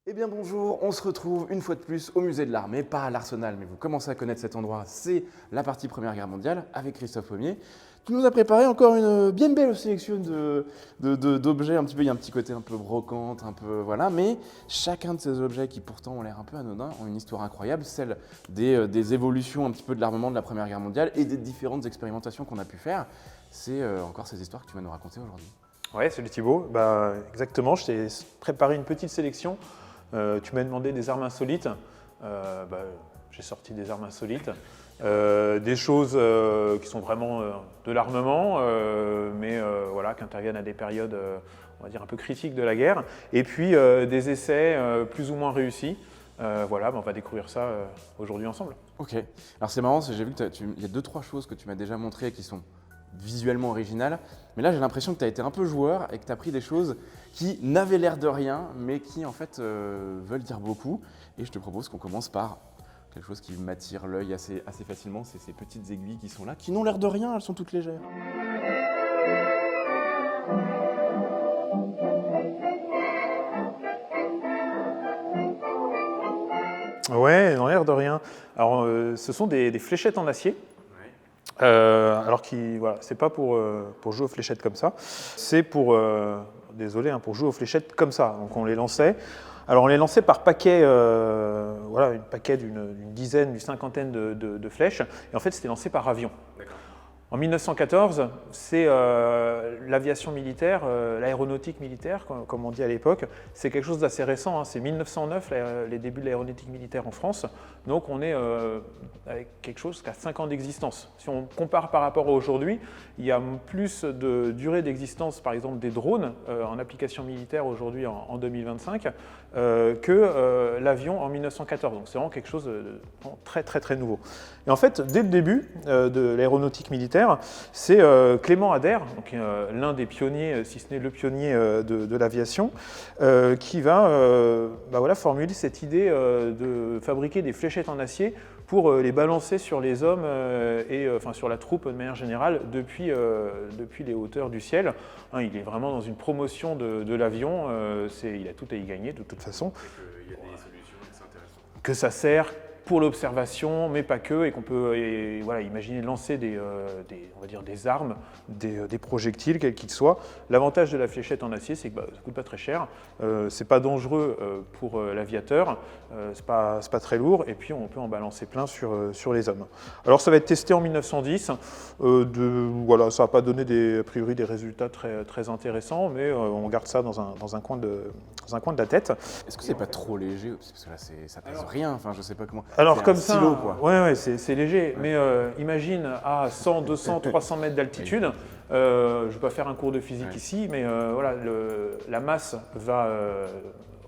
Eh bien bonjour, on se retrouve une fois de plus au musée de l'armée, pas à l'Arsenal, mais vous commencez à connaître cet endroit, c'est la partie Première Guerre mondiale avec Christophe Pommier. Tu nous as préparé encore une bien belle sélection d'objets, un petit peu, il y a un petit côté un peu brocante, un peu voilà, mais chacun de ces objets qui pourtant ont l'air un peu anodins ont une histoire incroyable, celle des évolutions un petit peu de l'armement de la Première Guerre mondiale et des différentes expérimentations qu'on a pu faire. C'est encore ces histoires que tu vas nous raconter aujourd'hui. Ouais, salut Thibaut. Exactement, je t'ai préparé une petite sélection. Tu m'as demandé des armes insolites. J'ai sorti des armes insolites. Des choses qui sont vraiment de l'armement, voilà, qui interviennent à des périodes on va dire un peu critiques de la guerre. Et puis des essais plus ou moins réussis. On va découvrir ça aujourd'hui ensemble. Ok, alors c'est marrant, j'ai vu qu'il y a deux, trois choses que tu m'as déjà montrées qui sont visuellement originales, mais là j'ai l'impression que tu as été un peu joueur et que tu as pris des choses qui n'avaient l'air de rien, mais qui en fait veulent dire beaucoup. Et je te propose qu'on commence par quelque chose qui m'attire l'œil assez facilement, c'est ces petites aiguilles qui sont là, qui n'ont l'air de rien, elles sont toutes légères. Ouais, dans l'air de rien. Alors, ce sont des fléchettes en acier. Voilà, c'est pas pour jouer aux fléchettes comme ça, c'est désolé, pour jouer aux fléchettes comme ça. Donc on les lançait. Alors on les lançait par paquet, un paquet d'une dizaine, d'une cinquantaine de flèches. Et en fait, c'était lancé par avion. En 1914, c'est l'aviation militaire, l'aéronautique militaire, comme on dit à l'époque. C'est quelque chose d'assez récent, hein. C'est 1909, les débuts de l'aéronautique militaire en France. Donc on est avec quelque chose qui a 5 ans d'existence. Si on compare par rapport à aujourd'hui, il y a plus de durée d'existence, par exemple, des drones en application militaire aujourd'hui en 2025 que l'avion en 1914. Donc c'est vraiment quelque chose de très très très nouveau. Et en fait, dès le début de l'aéronautique militaire, c'est Clément Ader, l'un des pionniers, si ce n'est le pionnier de l'aviation, qui va formuler cette idée de fabriquer des fléchettes en acier pour les balancer sur les hommes sur la troupe de manière générale depuis les hauteurs du ciel. Hein, il est vraiment dans une promotion de l'avion, il a tout à y gagner de toute façon. Il y a des solutions, c'est intéressant. Que ça sert pour l'observation, mais pas que, et qu'on peut imaginer lancer on va dire des armes, des projectiles, quels qu'ils soient. L'avantage de la fléchette en acier, c'est que ça ne coûte pas très cher, c'est pas dangereux pour l'aviateur, c'est pas très lourd, et puis on peut en balancer plein sur les hommes. Alors ça va être testé en 1910, ça n'a pas donné a priori des résultats très, très intéressants, mais on garde ça dans un coin de la tête. Est-ce que c'est pas trop léger? Parce que là, ça pèse rien, enfin je sais pas comment. Alors comme ça, stylo, quoi. ouais, c'est léger, mais imagine à 100, 200, 300 mètres d'altitude, je ne vais pas faire un cours de physique ici, mais la masse va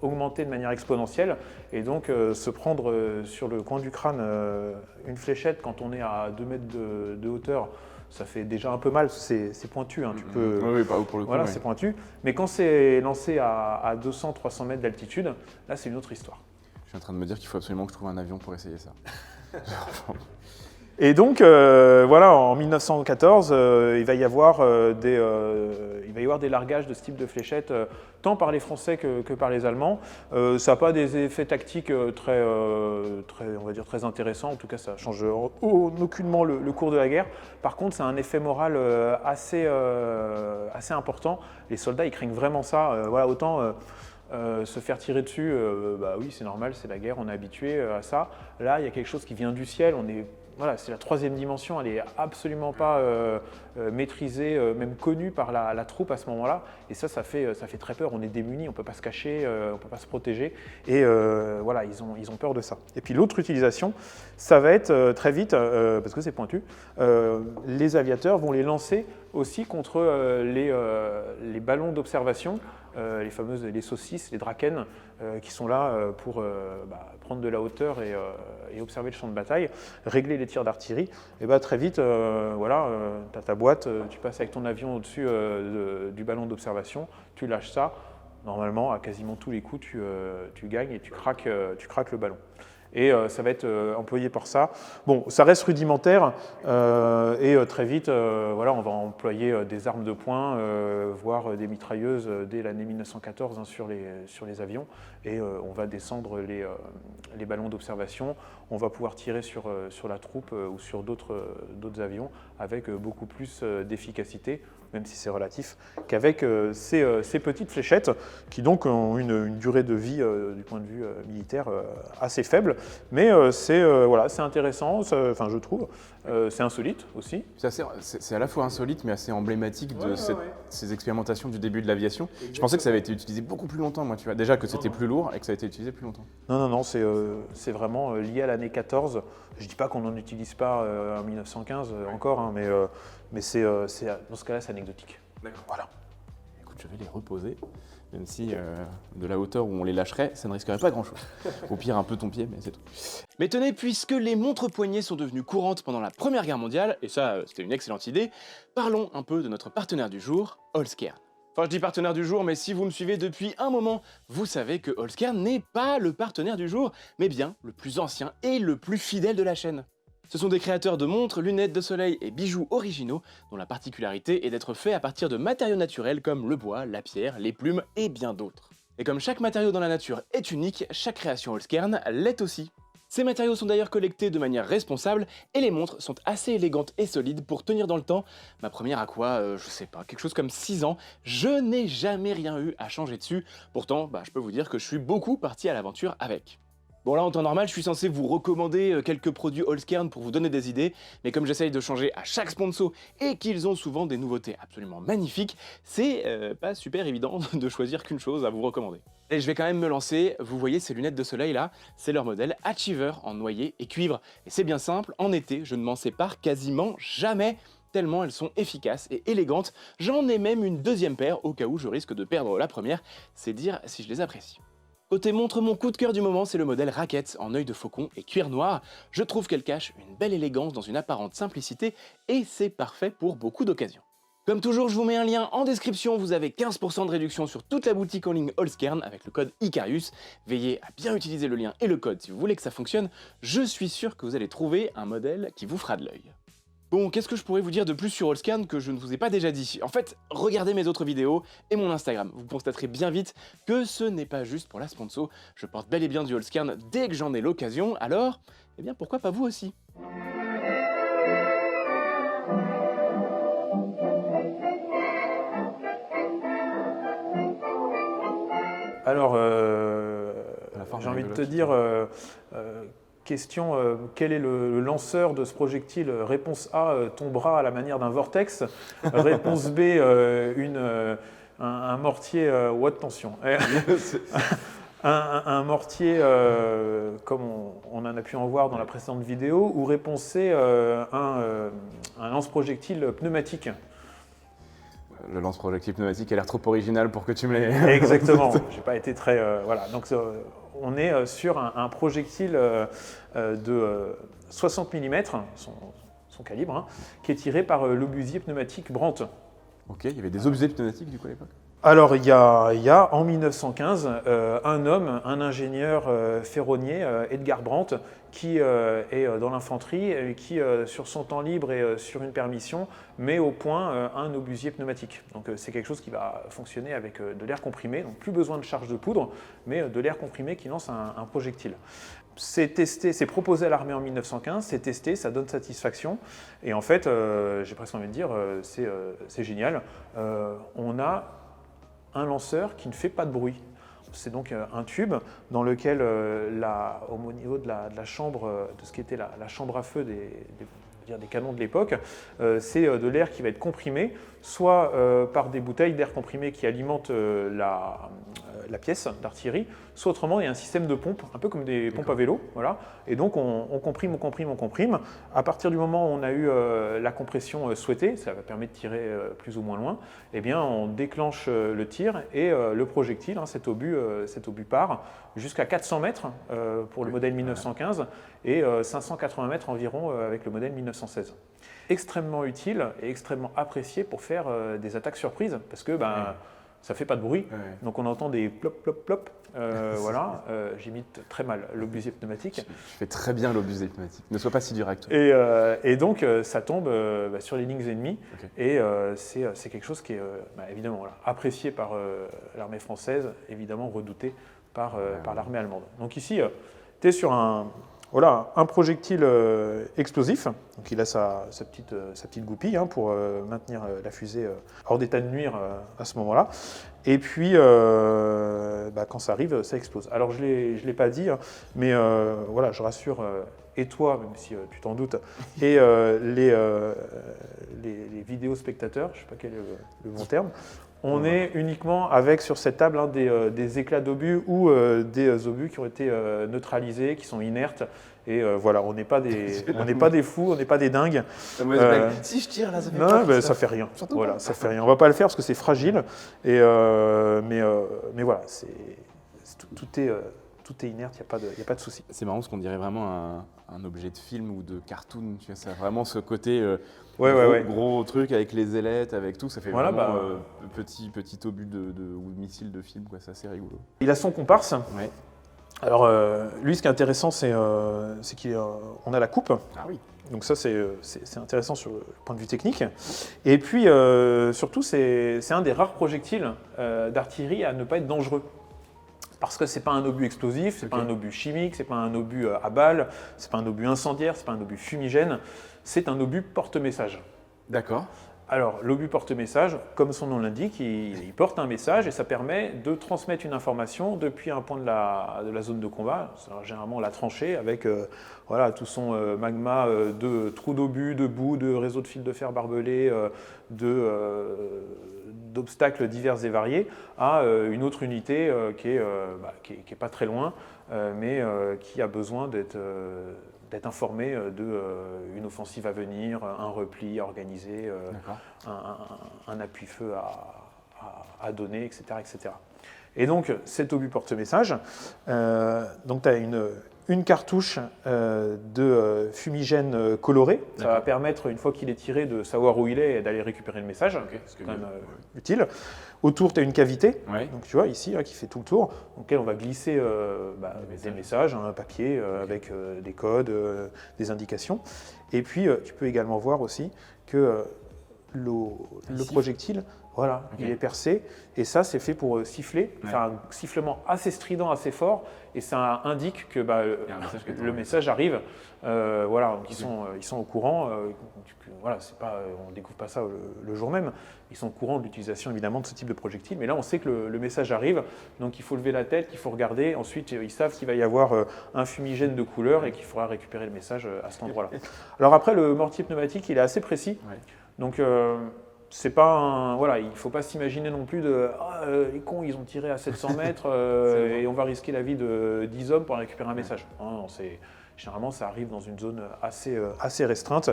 augmenter de manière exponentielle, et donc se prendre sur le coin du crâne une fléchette quand on est à 2 mètres de hauteur, ça fait déjà un peu mal, c'est pointu, hein, tu peux. Oui, pas pour le coup. Voilà, oui. c'est pointu. Mais quand c'est lancé à 200, 300 mètres d'altitude, là c'est une autre histoire. Je suis en train de me dire qu'il faut absolument que je trouve un avion pour essayer ça. Et donc, en 1914, il va y avoir des largages de ce type de fléchettes, tant par les Français que par les Allemands. Ça n'a pas des effets tactiques on va dire très intéressants. En tout cas, ça ne change aucunement le cours de la guerre. Par contre, ça a un effet moral assez important. Les soldats, ils craignent vraiment ça. Autant se faire tirer dessus, oui, c'est normal, c'est la guerre, on est habitué à ça. Là, il y a quelque chose qui vient du ciel, c'est la troisième dimension, elle n'est absolument pas maîtrisée, même connue par la troupe à ce moment-là. Et ça fait très peur, on est démunis, on ne peut pas se cacher, on ne peut pas se protéger. Et ils ont peur de ça. Et puis l'autre utilisation, ça va être très vite, parce que c'est pointu, les aviateurs vont les lancer aussi contre les ballons d'observation, les saucisses, les Draken, qui sont là pour prendre de la hauteur et observer le champ de bataille, régler les tirs d'artillerie. Et très vite, tu as ta boîte, tu passes avec ton avion au-dessus du ballon d'observation, tu lâches ça. Normalement, à quasiment tous les coups, tu gagnes et tu craques le ballon. et ça va être employé pour ça. Bon, ça reste rudimentaire et très vite, voilà, on va employer des armes de poing, voire des mitrailleuses dès l'année 1914 hein, sur les avions, et on va descendre les ballons d'observation. On va pouvoir tirer sur la troupe ou sur d'autres avions avec beaucoup plus d'efficacité, même si c'est relatif, qu'avec ces petites fléchettes qui donc ont une durée de vie du point de vue militaire assez faible. Mais voilà, c'est intéressant, enfin je trouve. C'est insolite aussi. C'est à la fois insolite mais assez emblématique de ces expérimentations du début de l'aviation. Je pensais que ça avait été utilisé beaucoup plus longtemps, moi, tu vois. Déjà que c'était plus lourd et que ça a été utilisé plus longtemps. Non, c'est vraiment lié à l'année 14. Je ne dis pas qu'on n'en utilise pas en 1915 encore, hein, mais dans ce cas-là, c'est anecdotique. D'accord. Voilà. Écoute, je vais les reposer, même si de la hauteur où on les lâcherait, ça ne risquerait pas grand-chose. Au pire, un peu ton pied, mais c'est tout. Mais tenez, puisque les montres poignées sont devenues courantes pendant la Première Guerre mondiale, et ça, c'était une excellente idée, parlons un peu de notre partenaire du jour, Holzkern. Enfin, je dis partenaire du jour, mais si vous me suivez depuis un moment, vous savez que Holzkern n'est pas le partenaire du jour, mais bien le plus ancien et le plus fidèle de la chaîne. Ce sont des créateurs de montres, lunettes de soleil et bijoux originaux, dont la particularité est d'être faits à partir de matériaux naturels comme le bois, la pierre, les plumes et bien d'autres. Et comme chaque matériau dans la nature est unique, chaque création Holzkern l'est aussi. Ces matériaux sont d'ailleurs collectés de manière responsable et les montres sont assez élégantes et solides pour tenir dans le temps. Ma première a quoi, je sais pas, quelque chose comme 6 ans. Je n'ai jamais rien eu à changer dessus. Pourtant, je peux vous dire que je suis beaucoup parti à l'aventure avec. Bon là, en temps normal, je suis censé vous recommander quelques produits Holzkern pour vous donner des idées, mais comme j'essaye de changer à chaque sponsor et qu'ils ont souvent des nouveautés absolument magnifiques, c'est pas super évident de choisir qu'une chose à vous recommander. Et je vais quand même me lancer, vous voyez ces lunettes de soleil là, c'est leur modèle Achiever en noyer et cuivre. Et c'est bien simple, en été, je ne m'en sépare quasiment jamais, tellement elles sont efficaces et élégantes. J'en ai même une deuxième paire au cas où je risque de perdre la première, c'est dire si je les apprécie. Côté montre, mon coup de cœur du moment, c'est le modèle Racket en œil de faucon et cuir noir. Je trouve qu'elle cache une belle élégance dans une apparente simplicité et c'est parfait pour beaucoup d'occasions. Comme toujours, je vous mets un lien en description, vous avez 15% de réduction sur toute la boutique en ligne Holzkern avec le code Icarius. Veillez à bien utiliser le lien et le code si vous voulez que ça fonctionne, je suis sûr que vous allez trouver un modèle qui vous fera de l'œil. Bon, qu'est-ce que je pourrais vous dire de plus sur Holzkern que je ne vous ai pas déjà dit? En fait, regardez mes autres vidéos et mon Instagram. Vous constaterez bien vite que ce n'est pas juste pour la sponsor. Je porte bel et bien du Holzkern dès que j'en ai l'occasion, alors, eh bien pourquoi pas vous aussi? Alors, j'ai envie de te dire, question, quel est le lanceur de ce projectile? Réponse A, ton bras à la manière d'un vortex. Réponse B, un mortier haute tension. Un mortier, comme on en a pu en voir dans la précédente vidéo, ou réponse C, un lance-projectile pneumatique. Le lance-projectile pneumatique a l'air trop original pour que tu me l'aies... Exactement, j'ai pas été très... voilà, donc on est sur un projectile de 60 mm, son calibre, hein, qui est tiré par l'obusier pneumatique Brandt. Ok, il y avait des obusiers pneumatiques du coup à l'époque? Alors, il y a en 1915 un homme, un ingénieur ferronnier, Edgar Brandt, qui est dans l'infanterie et qui, sur son temps libre et sur une permission, met au point un obusier pneumatique. Donc, c'est quelque chose qui va fonctionner avec de l'air comprimé, donc plus besoin de charge de poudre, mais de l'air comprimé qui lance un projectile. C'est testé, c'est proposé à l'armée en 1915, c'est testé, ça donne satisfaction. Et en fait, j'ai presque envie de dire, c'est génial. On a un lanceur qui ne fait pas de bruit. C'est donc un tube dans lequel, au niveau de la chambre, de ce qui était la chambre à feu des canons de l'époque, c'est de l'air qui va être comprimé, soit par des bouteilles d'air comprimé qui alimentent la pièce d'artillerie, soit autrement il y a un système de pompe, un peu comme des pompes à vélo, voilà. Et donc on comprime, on comprime, on comprime. À partir du moment où on a eu la compression souhaitée, ça va permettre de tirer plus ou moins loin, eh bien on déclenche le tir et le projectile, hein, cet obus part jusqu'à 400 mètres pour le modèle 1915 et 580 mètres environ avec le modèle 1916. Extrêmement utile et extrêmement apprécié pour faire des attaques surprises parce que ça fait pas de bruit, Ouais. donc on entend des plop, plop, plop. Voilà, j'imite très mal l'obusier pneumatique. Je fais très bien l'obusier pneumatique. Ne sois pas si dur avec toi. Et donc, ça tombe sur les lignes ennemies. Ok. Et c'est quelque chose qui est évidemment voilà, apprécié par l'armée française, évidemment redouté par l'armée allemande. Donc ici, tu es sur un projectile explosif. Donc il a sa petite goupille pour maintenir la fusée hors d'état de nuire à ce moment-là. Et puis, quand ça arrive, ça explose. Alors, je ne l'ai pas dit, mais voilà, je rassure, et toi, même si tu t'en doutes, et les vidéospectateurs, je ne sais pas quel est le bon terme, on est uniquement avec sur cette table des éclats d'obus ou des obus qui ont été neutralisés, qui sont inertes. Et voilà, on n'est pas des fous, on n'est pas des dingues. Si je tire là, ça fait Non, ça fait rien. Voilà, ça fait rien. On va pas le faire parce que c'est fragile. Et mais voilà, tout est inerte. Il y a pas de souci. C'est marrant parce qu'on dirait vraiment un objet de film ou de cartoon. Tu vois, ça a vraiment ce côté gros truc avec les ailettes, avec tout. Ça fait vraiment petit obus ou missile de film. Quoi. C'est assez rigolo. Il a son comparse. Ouais. Alors, lui, ce qui est intéressant, c'est qu'on a la coupe. Ah oui. Donc ça, c'est intéressant sur le point de vue technique. Et puis, surtout, c'est un des rares projectiles d'artillerie à ne pas être dangereux. Parce que ce n'est pas un obus explosif, ce n'est pas un obus chimique, ce n'est pas un obus à balles, ce n'est pas un obus incendiaire, ce n'est pas un obus fumigène, c'est un obus porte-message. D'accord. Alors, l'obus porte-message, comme son nom l'indique, il porte un message et ça permet de transmettre une information depuis un point de la zone de combat, généralement la tranchée, avec tout son magma de trous d'obus, de boue, de réseaux de fils de fer barbelés, d'obstacles divers et variés, à une autre unité qui est pas très loin, mais qui a besoin d'être informé d'une offensive à venir, un repli à organiser, un appui-feu à donner, etc., etc. Et donc, cet obus porte-message, donc tu as une cartouche de fumigène coloré. Ça va permettre, une fois qu'il est tiré, de savoir où il est et d'aller récupérer le message. C'est quand même utile. Autour, tu as une cavité, donc tu vois ici, qui fait tout le tour, dans laquelle on va glisser des messages, un papier avec des codes, des indications. Et puis, tu peux également voir aussi que le projectile, il est percé. Et ça, c'est fait pour siffler, faire un sifflement assez strident, assez fort. Et ça indique que le message arrive. Donc ils sont au courant. On ne découvre pas ça le jour même. Ils sont au courant de l'utilisation évidemment de ce type de projectile. Mais là, on sait que le message arrive. Donc il faut lever la tête, il faut regarder. Ensuite, ils savent qu'il va y avoir un fumigène de couleur et qu'il faudra récupérer le message à cet endroit-là. Alors après, le mortier pneumatique, il est assez précis. Donc c'est pas il ne faut pas s'imaginer non plus les cons, ils ont tiré à 700 mètres et on va risquer la vie de 10 hommes pour récupérer un message. Non, généralement, ça arrive dans une zone assez restreinte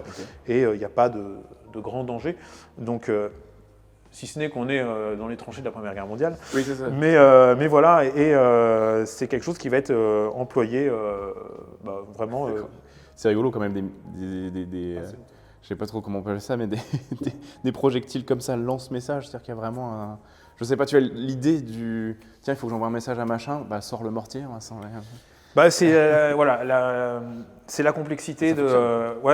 et il n'y a pas de grand danger. Donc, si ce n'est qu'on est dans les tranchées de la Première Guerre mondiale. Oui, c'est ça. Mais voilà, et c'est quelque chose qui va être employé vraiment. C'est rigolo quand même je sais pas trop comment on peut appeler ça, mais des projectiles comme ça lance-message, c'est-à-dire qu'il y a vraiment je sais pas, tu as l'idée du tiens, il faut que j'envoie un message à machin, sors le mortier, on va s'envoyer. C'est la complexité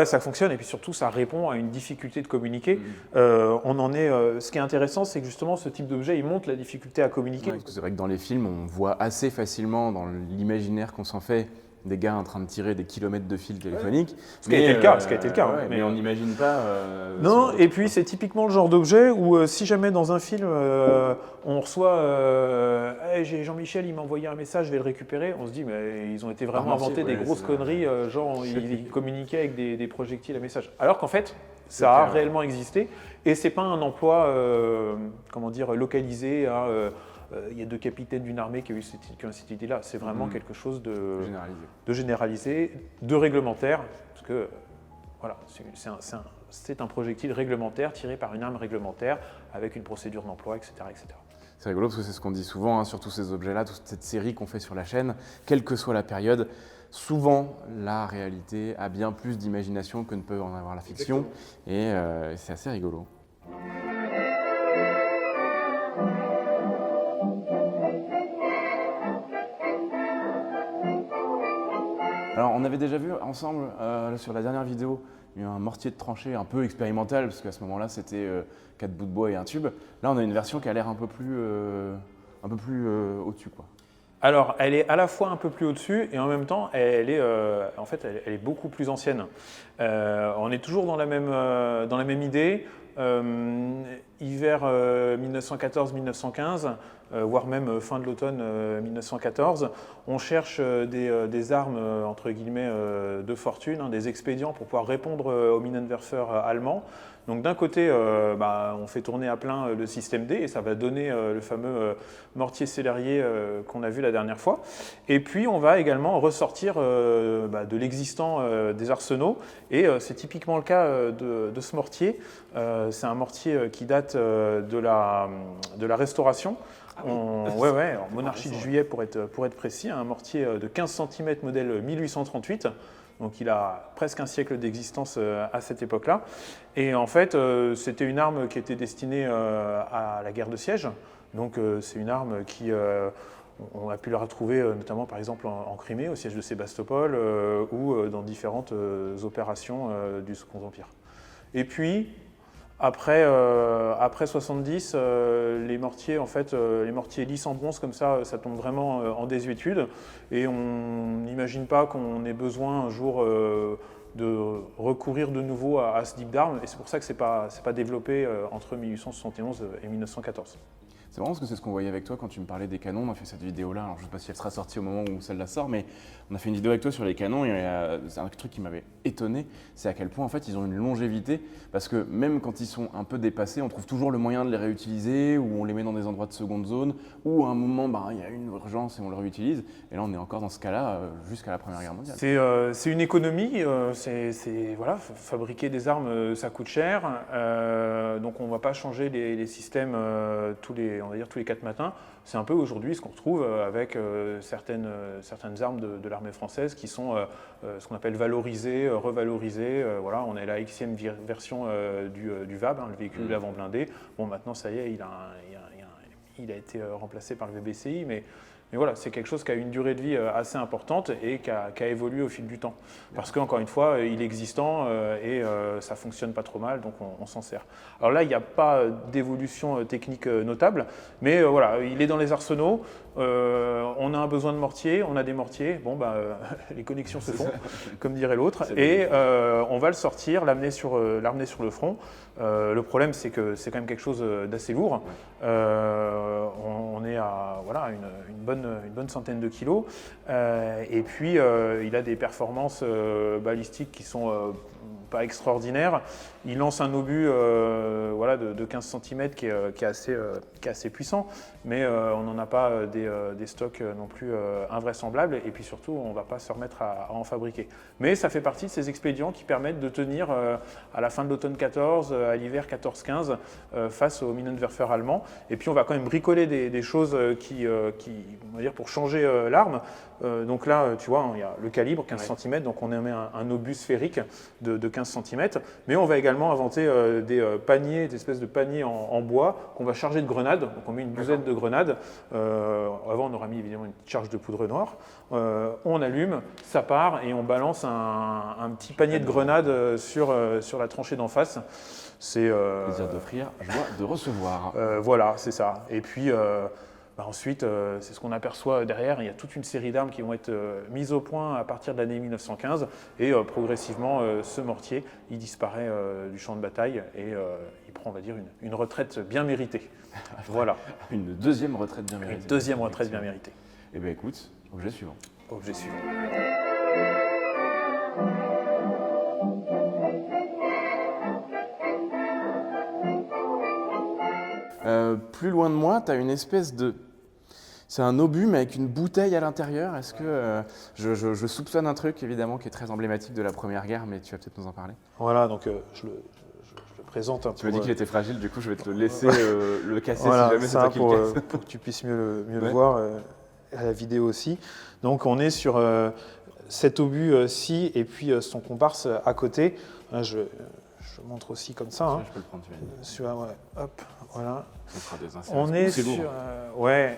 ça fonctionne et puis surtout ça répond à une difficulté de communiquer. Ce qui est intéressant, c'est que justement ce type d'objet, il montre la difficulté à communiquer. Parce que c'est vrai que dans les films, on voit assez facilement dans l'imaginaire qu'on s'en fait des gars en train de tirer des kilomètres de fils téléphoniques. Ce qui a été le cas. Mais on n'imagine pas. Non, et puis c'est typiquement le genre d'objet où si jamais dans un film on reçoit Jean-Michel, il m'a envoyé un message, je vais le récupérer, on se dit mais ils ont été vraiment inventés des grosses conneries, genre ils communiquaient avec des projectiles à message. Alors qu'en fait, ça a réellement existé et c'est pas un emploi localisé à il y a 2 capitaines d'une armée qui ont cette idée-là. C'est vraiment quelque chose de généralisé, de réglementaire, parce que c'est un projectile réglementaire tiré par une arme réglementaire avec une procédure d'emploi, etc., etc. C'est rigolo parce que c'est ce qu'on dit souvent sur tous ces objets-là, toute cette série qu'on fait sur la chaîne, quelle que soit la période. Souvent, la réalité a bien plus d'imagination que ne peut en avoir la fiction. Et c'est assez rigolo. Alors, on avait déjà vu ensemble, là, sur la dernière vidéo, il y a eu un mortier de tranchée un peu expérimental, parce qu'à ce moment-là, c'était 4 bouts de bois et un tube. Là, on a une version qui a l'air un peu plus au-dessus, quoi. Alors, elle est à la fois un peu plus au-dessus et en même temps, elle est beaucoup plus ancienne. On est toujours dans la même idée. Hiver 1914-1915, voire même fin de l'automne 1914, on cherche des armes entre guillemets de fortune, hein, des expédients pour pouvoir répondre aux Minenwerfer allemands. Donc d'un côté, on fait tourner à plein le système D et ça va donner le fameux mortier célérier qu'on a vu la dernière fois. Et puis on va également ressortir de l'existant des arsenaux et c'est typiquement le cas de ce mortier. C'est un mortier qui date de la Restauration. En monarchie de Juillet pour être précis, un mortier de 15 cm modèle 1838. Donc il a presque un siècle d'existence à cette époque-là. Et en fait, c'était une arme qui était destinée à la guerre de siège. Donc c'est une arme qui, on a pu la retrouver notamment par exemple en Crimée, au siège de Sébastopol, ou dans différentes opérations du Second Empire. Et puis, après 70, les mortiers, les mortiers lisses en bronze comme ça tombe vraiment en désuétude. Et on n'imagine pas qu'on ait besoin un jour de recourir de nouveau à ce type d'arme. Et c'est pour ça que c'est pas développé entre 1871 et 1914. C'est marrant parce que c'est ce qu'on voyait avec toi quand tu me parlais des canons. On a fait cette vidéo-là, alors je ne sais pas si elle sera sortie au moment où celle-là sort, mais on a fait une vidéo avec toi sur les canons et c'est un truc qui m'avait étonné, c'est à quel point en fait ils ont une longévité, parce que même quand ils sont un peu dépassés, on trouve toujours le moyen de les réutiliser, ou on les met dans des endroits de seconde zone, ou à un moment il y a une urgence et on le réutilise. Et là on est encore dans ce cas-là jusqu'à la Première Guerre mondiale. C'est une économie, voilà, fabriquer des armes ça coûte cher, donc on ne va pas changer les systèmes tous les 4 matins. C'est un peu aujourd'hui ce qu'on retrouve avec certaines armes de l'armée française qui sont ce qu'on appelle valorisées, revalorisées. Voilà, on est à la Xème version du VAB, hein, le véhicule avant blindé. Bon, maintenant ça y est, il a été remplacé par le VBCI, mais voilà, c'est quelque chose qui a une durée de vie assez importante et qui a évolué au fil du temps. Parce qu'encore une fois, il est existant et ça ne fonctionne pas trop mal, donc on s'en sert. Alors là, il n'y a pas d'évolution technique notable, mais voilà, il est dans les arsenaux. On a un besoin de mortier, on a des mortiers. Bon, les connexions se font, comme dirait l'autre. Et on va le sortir, l'amener sur le front. Le problème, c'est que c'est quand même quelque chose d'assez lourd. On est à une bonne centaine de kilos. Et puis, il a des performances balistiques qui sont pas extraordinaires. Il lance un obus de 15 cm qui est assez puissant, mais on n'en a pas des stocks non plus invraisemblables. Et puis surtout, on ne va pas se remettre à en fabriquer. Mais ça fait partie de ces expédients qui permettent de tenir à la fin de l'automne 14, à l'hiver 14-15, face aux Minenwerfer allemands. Et puis on va quand même bricoler des choses qui on va dire, pour changer l'arme. Donc là, tu vois, il y a le calibre, 15 cm, donc on émet un obus sphérique de 15 cm, mais on va également inventer des espèces de paniers en bois qu'on va charger de grenades. Donc on met une douzaine de grenades. Avant, on aura mis évidemment une petite charge de poudre noire. On allume, ça part et on balance un petit panier de grenades sur la tranchée d'en face. C'est plaisir d'offrir, joie de recevoir. Voilà, c'est ça. Et puis ensuite, c'est ce qu'on aperçoit derrière. Il y a toute une série d'armes qui vont être mises au point à partir de l'année 1915. Et progressivement, ce mortier, il disparaît du champ de bataille et il prend, on va dire, une retraite bien méritée. Voilà. Une deuxième retraite bien méritée. Une deuxième retraite bien méritée. Eh bien écoute, objet suivant. Objet suivant. Plus loin de moi, tu as une espèce de... C'est un obus, mais avec une bouteille à l'intérieur. Est-ce que... je soupçonne un truc, évidemment, qui est très emblématique de la Première Guerre, mais tu vas peut-être nous en parler. Voilà, donc je le présente. Tu m'as dit qu'il était fragile, du coup, je vais te le laisser le casser voilà, si jamais c'est toi qui le casse. Pour que tu puisses mieux le voir à la vidéo aussi. Donc, on est sur cet obus-ci et puis son comparse à côté. Là, je montre aussi comme ça. Hein. Je peux le prendre, tu vas dire. Hop, voilà. On est sur...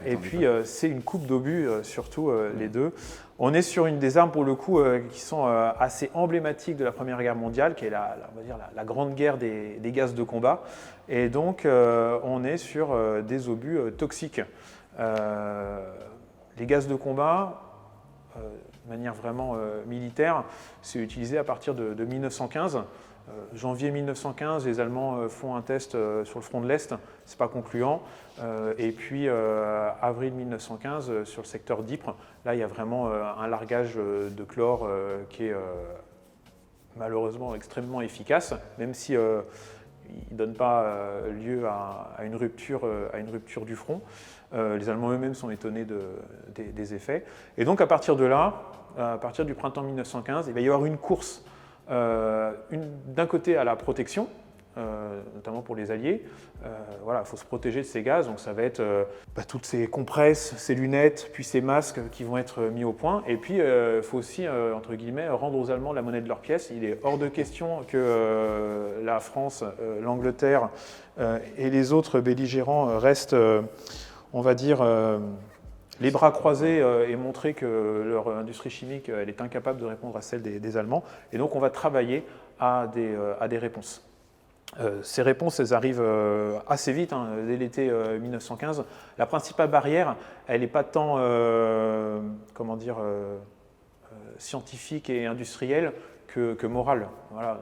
et puis c'est une coupe d'obus, surtout les deux. On est sur une des armes, pour le coup, qui sont assez emblématiques de la Première Guerre mondiale, qui est on va dire la grande guerre des gaz de combat. Et donc, on est sur des obus toxiques. Les gaz de combat, de manière vraiment militaire, c'est utilisé à partir de 1915. Janvier 1915, les Allemands font un test sur le front de l'Est, c'est pas concluant. Et puis avril 1915, sur le secteur d'Ypres, là il y a vraiment un largage de chlore qui est malheureusement extrêmement efficace, même si il ne donne pas lieu à une rupture du front. Les Allemands eux-mêmes sont étonnés des effets. Et donc à partir de là, à partir du printemps 1915, il va y avoir une course d'un côté à la protection, notamment pour les Alliés. Voilà, il faut se protéger de ces gaz, donc ça va être toutes ces compresses, ces lunettes, puis ces masques qui vont être mis au point. Et puis, il faut aussi, entre guillemets, rendre aux Allemands la monnaie de leur pièce. Il est hors de question que la France, l'Angleterre et les autres belligérants restent, on va dire, les bras croisés et montrer que leur industrie chimique elle est incapable de répondre à celle des Allemands. Et donc on va travailler à des réponses. Ces réponses, elles arrivent assez vite, dès l'été 1915. La principale barrière, elle n'est pas tant scientifique et industrielle que morale. Voilà.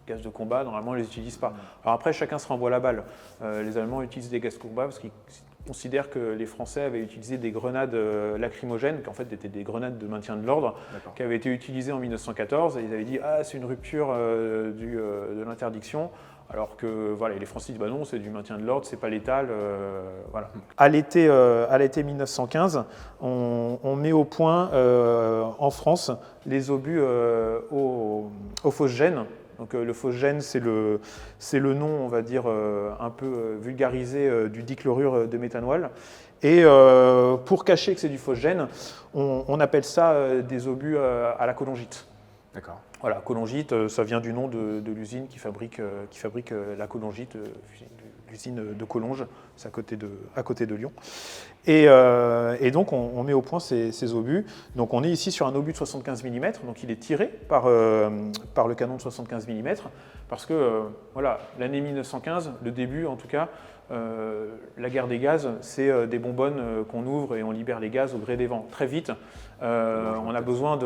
Gaz de combat, normalement, on ne les utilise pas. Alors après, chacun se renvoie la balle. Les Allemands utilisent des gaz de combat parce qu'ils considèrent que les Français avaient utilisé des grenades lacrymogènes, qui en fait étaient des grenades de maintien de l'ordre, qui avaient été utilisées en 1914, et ils avaient dit « Ah, c'est une rupture de l'interdiction », alors que voilà, les Français disent « Bah non, c'est du maintien de l'ordre, c'est pas létal. » Voilà. À l'été 1915, on met au point en France les obus au phosgène. Donc, le phosgène, c'est le nom, on va dire, un peu vulgarisé du dichlorure de méthanol. Et pour cacher que c'est du phosgène, on appelle ça des obus à la colongite. D'accord. Voilà, colongite, ça vient du nom de l'usine qui fabrique la colongite, l'usine de Collonges, c'est à côté de Lyon. Et donc, on met au point ces obus. Donc, on est ici sur un obus de 75 mm, donc il est tiré par le canon de 75 mm, parce que, voilà, l'année 1915, le début en tout cas, la guerre des gaz, c'est des bonbonnes qu'on ouvre et on libère les gaz au gré des vents. Très vite, on a besoin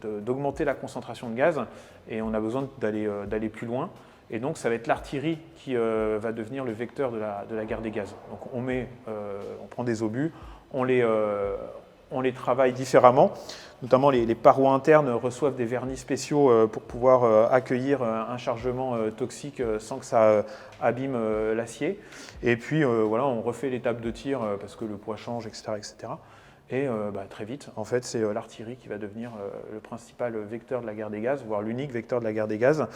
d'augmenter la concentration de gaz et on a besoin d'aller plus loin. Et donc, ça va être l'artillerie qui va devenir le vecteur de la guerre des gaz. Donc, on prend des obus, on les travaille différemment. Notamment, les parois internes reçoivent des vernis spéciaux pour pouvoir accueillir un chargement toxique sans que ça abîme l'acier. Et puis, voilà, on refait l'étape de tir parce que le poids change, etc. etc. Et très vite, en fait, c'est l'artillerie qui va devenir le principal vecteur de la guerre des gaz, voire l'unique vecteur de la guerre des gaz,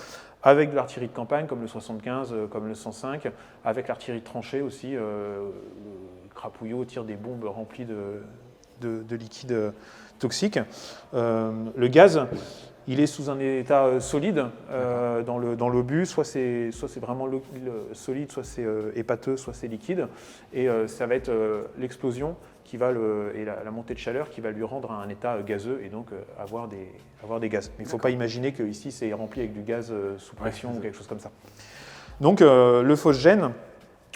avec de l'artillerie de campagne comme le 75, comme le 105, avec l'artillerie de tranchée aussi. Le crapouillot tire des bombes remplies de liquide toxique. Le gaz, il est sous un état solide dans l'obus, soit c'est vraiment solide, soit c'est épateux, soit c'est liquide. Et ça va être l'explosion et la montée de chaleur qui va lui rendre un état gazeux et donc avoir des gaz. Mais il ne faut pas imaginer qu'ici c'est rempli avec du gaz sous pression ou quelque chose comme ça. Donc le phosgène,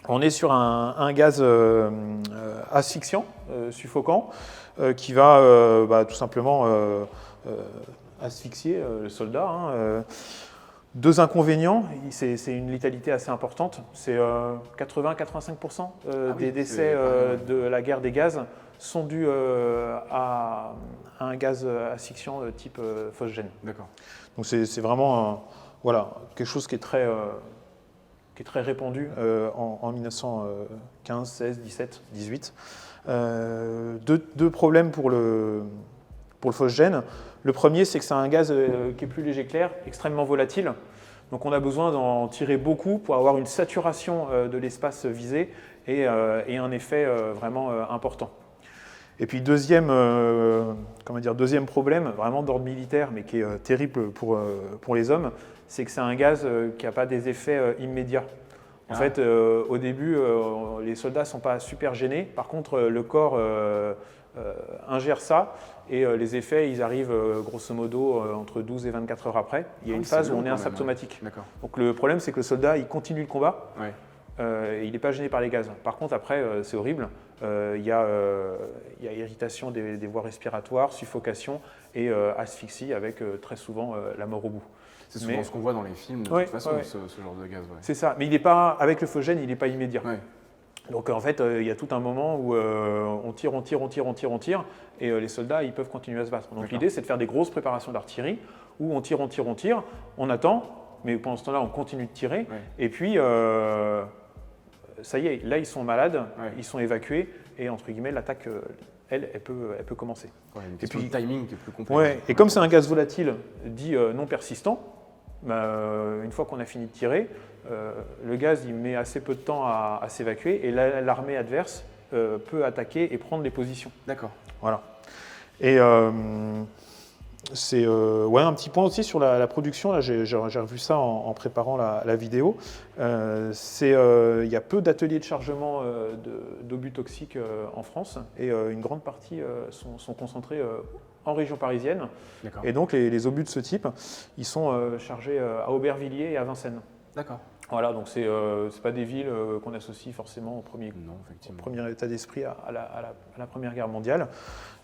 on est sur un gaz asphyxiant, suffocant, qui va tout simplement asphyxier le soldat. Deux inconvénients, c'est une létalité assez importante, c'est 80-85% des décès de la guerre des gaz sont dus à un gaz asphyxiant type phosgène. D'accord. Donc c'est vraiment quelque chose qui est très répandu en 1915, 16, 17, 18. Deux problèmes pour le phosgène. Le premier, c'est que c'est un gaz qui est plus léger que l'air, extrêmement volatile. Donc on a besoin d'en tirer beaucoup pour avoir une saturation de l'espace visé et un effet vraiment important. Et puis deuxième problème, vraiment d'ordre militaire, mais qui est terrible pour les hommes, c'est que c'est un gaz qui n'a pas des effets immédiats. En fait, au début, les soldats ne sont pas super gênés. Par contre, le corps ingère ça et les effets, ils arrivent grosso modo entre 12 et 24 heures après. Il y a une phase où on est asymptomatique. Donc le problème, c'est que le soldat, il continue le combat. Il n'est pas gêné par les gaz. Par contre, après, c'est horrible. Il y a irritation des voies respiratoires, suffocation et asphyxie avec très souvent la mort au bout. C'est souvent ce qu'on voit dans les films, de toute façon, ce genre de gaz. C'est ça, mais il n'est pas, avec le phosgène, il n'est pas immédiat. Ouais. Donc en fait, il y a tout un moment où on tire, et les soldats, ils peuvent continuer à se battre. Donc l'idée, c'est de faire des grosses préparations d'artillerie, où on tire, on attend, mais pendant ce temps-là, on continue de tirer, et puis ça y est, là, ils sont malades, ils sont évacués, et entre guillemets, l'attaque, elle peut commencer. Et puis le timing qui est plus complexe. Et comme c'est un gaz volatile dit non persistant, une fois qu'on a fini de tirer, le gaz il met assez peu de temps à s'évacuer et l'armée adverse peut attaquer et prendre les positions. D'accord. Voilà. Et c'est un petit point aussi sur la production. Là, j'ai revu ça en préparant la vidéo. Il y a peu d'ateliers de chargement d'obus toxiques en France et une grande partie sont concentrés en région parisienne. Et donc les obus de ce type, ils sont chargés à Aubervilliers et à Vincennes. D'accord. Voilà, donc c'est pas des villes qu'on associe forcément au premier état d'esprit à la Première Guerre mondiale.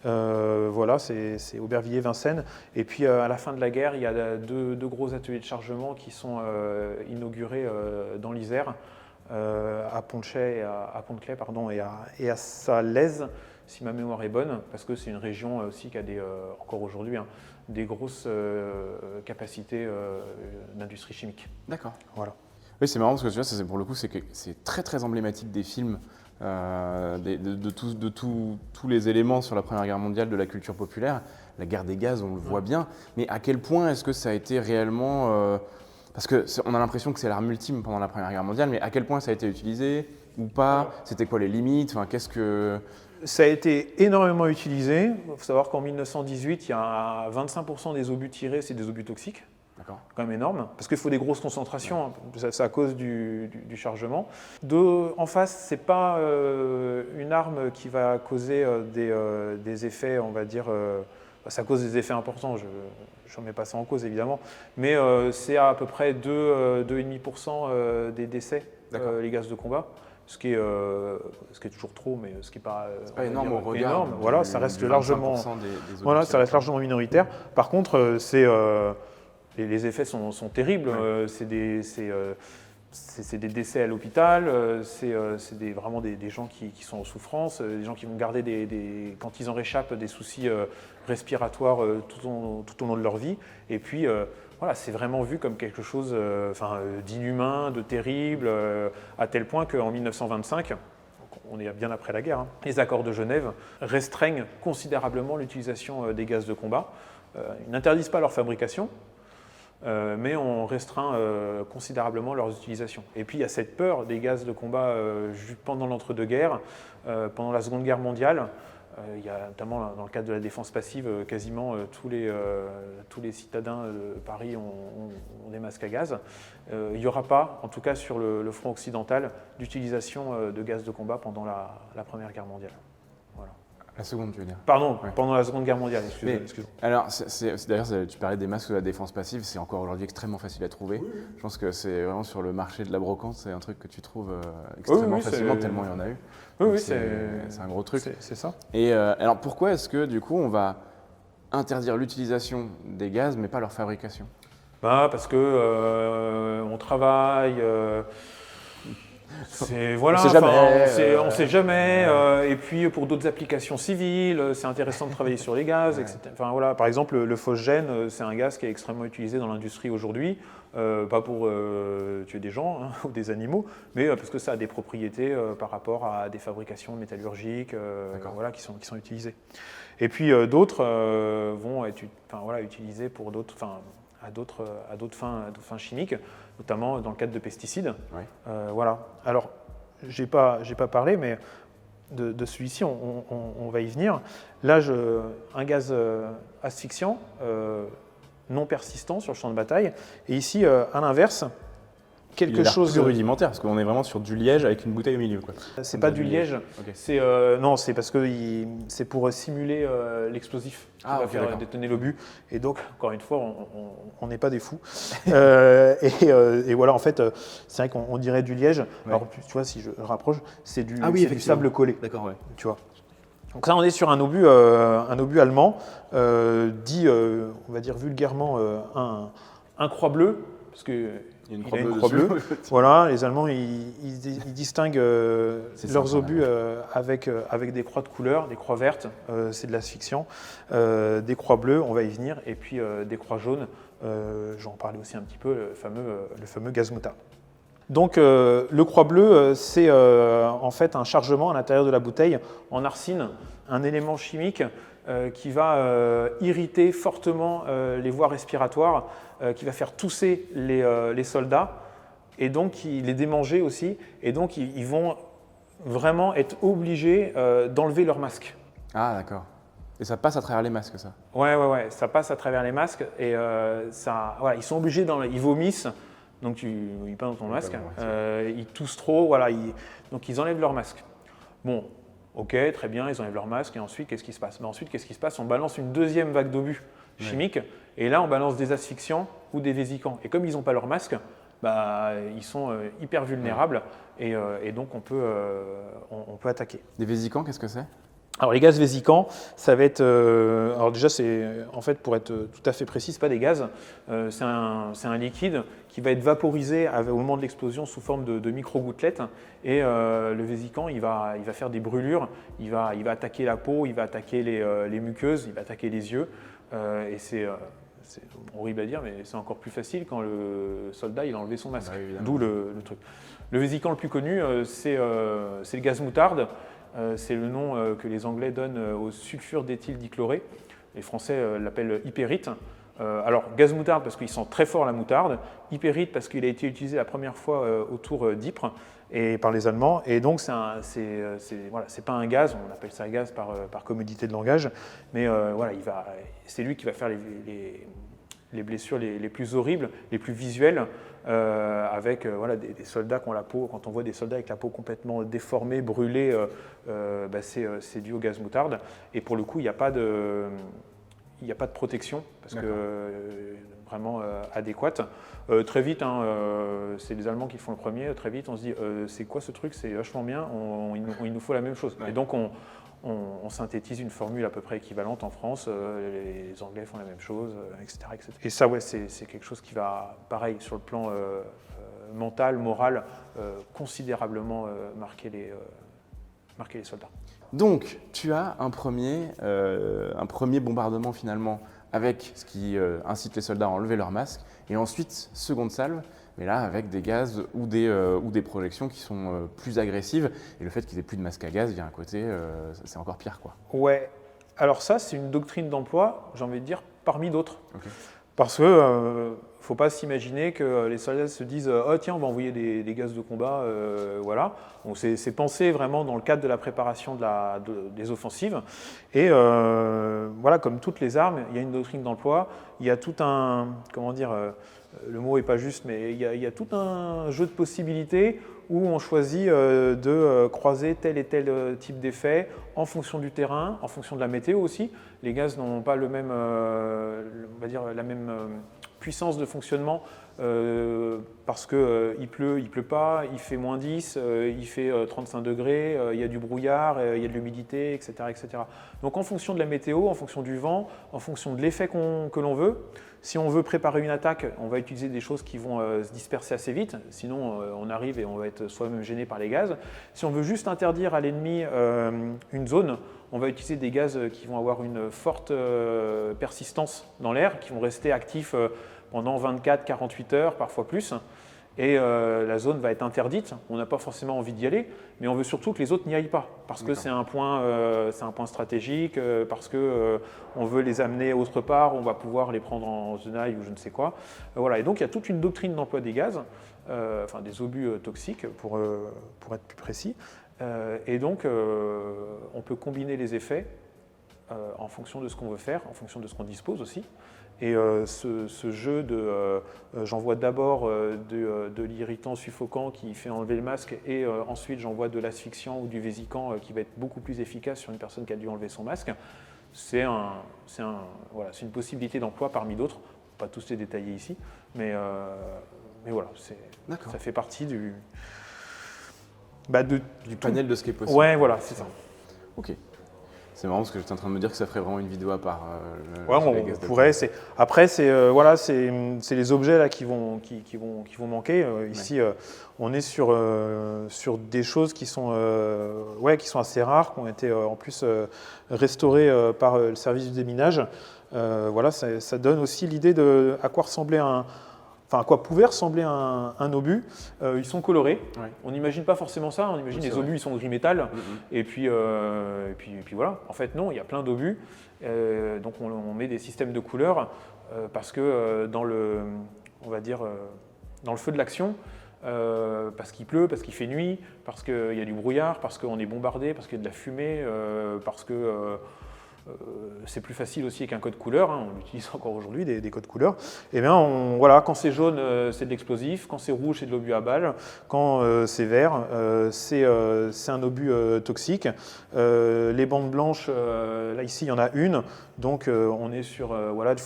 Voilà, c'est Aubervilliers, Vincennes. Et puis à la fin de la guerre, il y a deux gros ateliers de chargement qui sont inaugurés dans l'Isère, à Pont-de-Claix et à Salaise, si ma mémoire est bonne, parce que c'est une région aussi qui a encore aujourd'hui des grosses capacités d'industrie chimique. D'accord. Voilà. Oui, c'est marrant parce que tu vois, pour le coup, c'est très très emblématique des films, de tous les éléments sur la Première Guerre mondiale, de la culture populaire. La guerre des gaz, on le voit bien, mais à quel point est-ce que ça a été réellement... parce qu'on a l'impression que c'est l'arme ultime pendant la Première Guerre mondiale, mais à quel point ça a été utilisé ou pas? C'était quoi les limites? Ça a été énormément utilisé. Il faut savoir qu'en 1918, il y a 25% des obus tirés, c'est des obus toxiques. D'accord. Quand même énorme, parce qu'il faut des grosses concentrations, c'est à cause du chargement. En face, ce n'est pas une arme qui va causer des effets, on va dire, ça cause des effets importants, je ne remets pas ça en cause évidemment, mais c'est à peu près 2,5% des décès, les gaz de combat. Ce qui est toujours trop, mais ce qui n'est pas énorme au regard. Énorme. Voilà, ça reste largement, ça reste largement minoritaire. Par contre, les effets sont terribles. C'est des décès à l'hôpital, c'est vraiment des gens qui sont en souffrance, des gens qui vont garder, quand ils en réchappent, des soucis respiratoires tout au long de leur vie. Et puis, voilà, c'est vraiment vu comme quelque chose d'inhumain, de terrible, à tel point qu'en 1925, on est bien après la guerre, les accords de Genève restreignent considérablement l'utilisation des gaz de combat. Ils n'interdisent pas leur fabrication, mais on restreint considérablement leurs utilisations. Et puis il y a cette peur des gaz de combat pendant l'entre-deux-guerres, pendant la Seconde Guerre mondiale. Il y a notamment dans le cadre de la défense passive, quasiment tous les citadins de Paris ont des masques à gaz. Il n'y aura pas, en tout cas sur le front occidental, d'utilisation de gaz de combat pendant la Première Guerre mondiale. Voilà. La seconde, tu veux dire? Pardon, pendant la Seconde Guerre mondiale, excusez-moi. Alors, d'ailleurs, tu parlais des masques de la défense passive, c'est encore aujourd'hui extrêmement facile à trouver. Oui. Je pense que c'est vraiment sur le marché de la brocante, c'est un truc que tu trouves extrêmement facilement, tellement il y en a eu. Oui, c'est un gros truc. C'est ça. Et alors, pourquoi est-ce que, du coup, on va interdire l'utilisation des gaz, mais pas leur fabrication? Parce que on travaille... on ne sait jamais. Et puis pour d'autres applications civiles, c'est intéressant de travailler sur les gaz, etc. Enfin, voilà. Par exemple, le phosgène, c'est un gaz qui est extrêmement utilisé dans l'industrie aujourd'hui, pas pour tuer des gens ou des animaux, mais parce que ça a des propriétés par rapport à des fabrications métallurgiques qui sont utilisées. Et puis d'autres vont être utilisés pour à d'autres fins chimiques, notamment dans le cadre de pesticides. Voilà. Alors, j'ai pas parlé, mais de celui-ci, on va y venir. Là, un gaz asphyxiant, non persistant sur le champ de bataille, et ici, à l'inverse, quelque chose plus rudimentaire, parce qu'on est vraiment sur du liège avec une bouteille au milieu, quoi. C'est pas du liège, Ok. non, c'est parce que c'est pour simuler l'explosif qui va ok, faire d'accord. détonner l'obus. Et donc, encore une fois, on n'est pas des fous. Et voilà, en fait, c'est vrai qu'on dirait du liège. Alors, tu vois, si je rapproche, c'est du sable collé. D'accord, ouais. Tu vois. Donc ça, on est sur un obus allemand, dit, on va dire vulgairement, un croix bleue, parce que Il y a une il croix a bleue une croix dessus. bleue. Voilà, les Allemands, ils distinguent leurs sympa, obus avec des croix de couleur, des croix vertes, c'est de l'asphyxiant, des croix bleues, on va y venir, et puis des croix jaunes, j'en parlais aussi un petit peu, le fameux gaz moutarde. Donc le croix bleu, c'est en fait un chargement à l'intérieur de la bouteille en arsine, un élément chimique qui va irriter fortement les voies respiratoires, qui va faire tousser les soldats et donc les démanger aussi. Et donc ils vont vraiment être obligés d'enlever leur masque. Ah, d'accord. Et ça passe à travers les masques, ça? Ouais, ça passe à travers les masques et voilà, ils sont obligés, ils vomissent. Donc ils pas dans ton masque, ils toussent trop, voilà, donc ils enlèvent leur masque. Bon, ok, très bien, ils enlèvent leur masque et ensuite qu'est-ce qui se passe? Ensuite, qu'est-ce qui se passe? On balance une deuxième vague d'obus chimiques et là on balance des asphyxiants ou des vésicants. Et comme ils n'ont pas leur masque, ils sont hyper vulnérables et donc on peut attaquer. Des vésicants, qu'est-ce que c'est? Alors les gaz vésicants, ça va être, alors déjà c'est, en fait pour être tout à fait précis, c'est pas des gaz, c'est un liquide qui va être vaporisé au moment de l'explosion sous forme de micro-gouttelettes et le vésicant il va faire des brûlures, il va attaquer la peau, il va attaquer les muqueuses, il va attaquer les yeux et c'est horrible à dire mais c'est encore plus facile quand le soldat il a enlevé son masque, d'où le truc. Le vésicant le plus connu c'est le gaz moutarde. C'est le nom que les Anglais donnent au sulfure d'éthylhdichloré. Les Français l'appellent hypérite. Alors, gaz moutarde parce qu'il sent très fort la moutarde, hypérite parce qu'il a été utilisé la première fois autour d'Ypres et par les Allemands. Et donc, c'est pas un gaz, on appelle ça gaz par commodité de langage, mais voilà, c'est lui qui va faire les blessures les plus horribles, les plus visuelles, avec voilà, des soldats qui ont la peau, quand on voit des soldats avec la peau complètement déformée, brûlée, c'est dû au gaz moutarde. Et pour le coup, il n'y a pas de protection, parce que vraiment adéquate. Très vite, c'est les Allemands qui font le premier, très vite on se dit c'est quoi ce truc, c'est vachement bien, il nous faut la même chose. Ouais. Et donc on synthétise une formule à peu près équivalente en France, les Anglais font la même chose, etc., etc. Et ça, ouais, c'est quelque chose qui va, pareil, sur le plan mental, moral, considérablement marquer les soldats. Donc, tu as un premier bombardement finalement avec ce qui incite les soldats à enlever leur masque, et ensuite, seconde salve, mais là avec des gaz ou des projections qui sont plus agressives, et le fait qu'ils aient plus de masque à gaz vient à côté, c'est encore pire, quoi. Ouais, alors ça c'est une doctrine d'emploi, j'ai envie de dire, parmi d'autres. Okay. Parce que ne faut pas s'imaginer que les soldats se disent « Oh tiens, on va envoyer des gaz de combat, voilà ». C'est pensé vraiment dans le cadre de la préparation des offensives. Et voilà, comme toutes les armes, il y a une doctrine d'emploi, il y a tout un, comment dire, le mot n'est pas juste, mais il y a tout un jeu de possibilités où on choisit de croiser tel et tel type d'effet en fonction du terrain, en fonction de la météo aussi. Les gaz n'ont pas on va dire, la même puissance de fonctionnement parce qu'il pleut pas, il fait moins 10, il fait 35 degrés, il y a du brouillard, il y a de l'humidité, etc., etc. Donc en fonction de la météo, en fonction du vent, en fonction de l'effet que l'on veut, si on veut préparer une attaque, on va utiliser des choses qui vont se disperser assez vite, sinon on arrive et on va être soi-même gêné par les gaz. Si on veut juste interdire à l'ennemi une zone, on va utiliser des gaz qui vont avoir une forte persistance dans l'air, qui vont rester actifs pendant 24-48 heures, parfois plus. Et la zone va être interdite. On n'a pas forcément envie d'y aller, mais on veut surtout que les autres n'y aillent pas, parce que c'est un point stratégique, parce qu'on veut les amener autre part, on va pouvoir les prendre en zenaille ou je ne sais quoi. Voilà. Et donc il y a toute une doctrine d'emploi des gaz, enfin des obus toxiques pour être plus précis. Et donc on peut combiner les effets en fonction de ce qu'on veut faire, en fonction de ce qu'on dispose aussi. Et ce jeu de j'envoie d'abord de l'irritant suffocant qui fait enlever le masque et ensuite j'envoie de l'asphyxiant ou du vésicant qui va être beaucoup plus efficace sur une personne qui a dû enlever son masque, c'est une possibilité d'emploi parmi d'autres. Pas tous les détailler ici, mais voilà, ça fait partie du panel de ce qui est possible. Ouais, voilà, c'est ça. Ok. C'est marrant parce que j'étais en train de me dire que ça ferait vraiment une vidéo à part. On pourrait. Après, c'est les objets là qui vont manquer. Ici, on est sur des choses qui sont assez rares, qui ont été en plus restaurées par le service du déminage. Ça donne aussi l'idée de à quoi pouvait ressembler un obus. Ils sont colorés. Ouais. On n'imagine pas forcément ça. On imagine les obus, ils sont gris métal. Et puis voilà. En fait, non, il y a plein d'obus. Donc on met des systèmes de couleurs parce que dans le feu de l'action, parce qu'il pleut, parce qu'il fait nuit, parce qu'il y a du brouillard, parce qu'on est bombardé, parce qu'il y a de la fumée, parce que c'est plus facile aussi qu'un code couleur, on utilise encore aujourd'hui des codes couleurs. Et bien, quand c'est jaune, c'est de l'explosif, quand c'est rouge, c'est de l'obus à balles, quand c'est vert, c'est un obus toxique. Les bandes blanches, là ici, il y en a une, donc on est sur du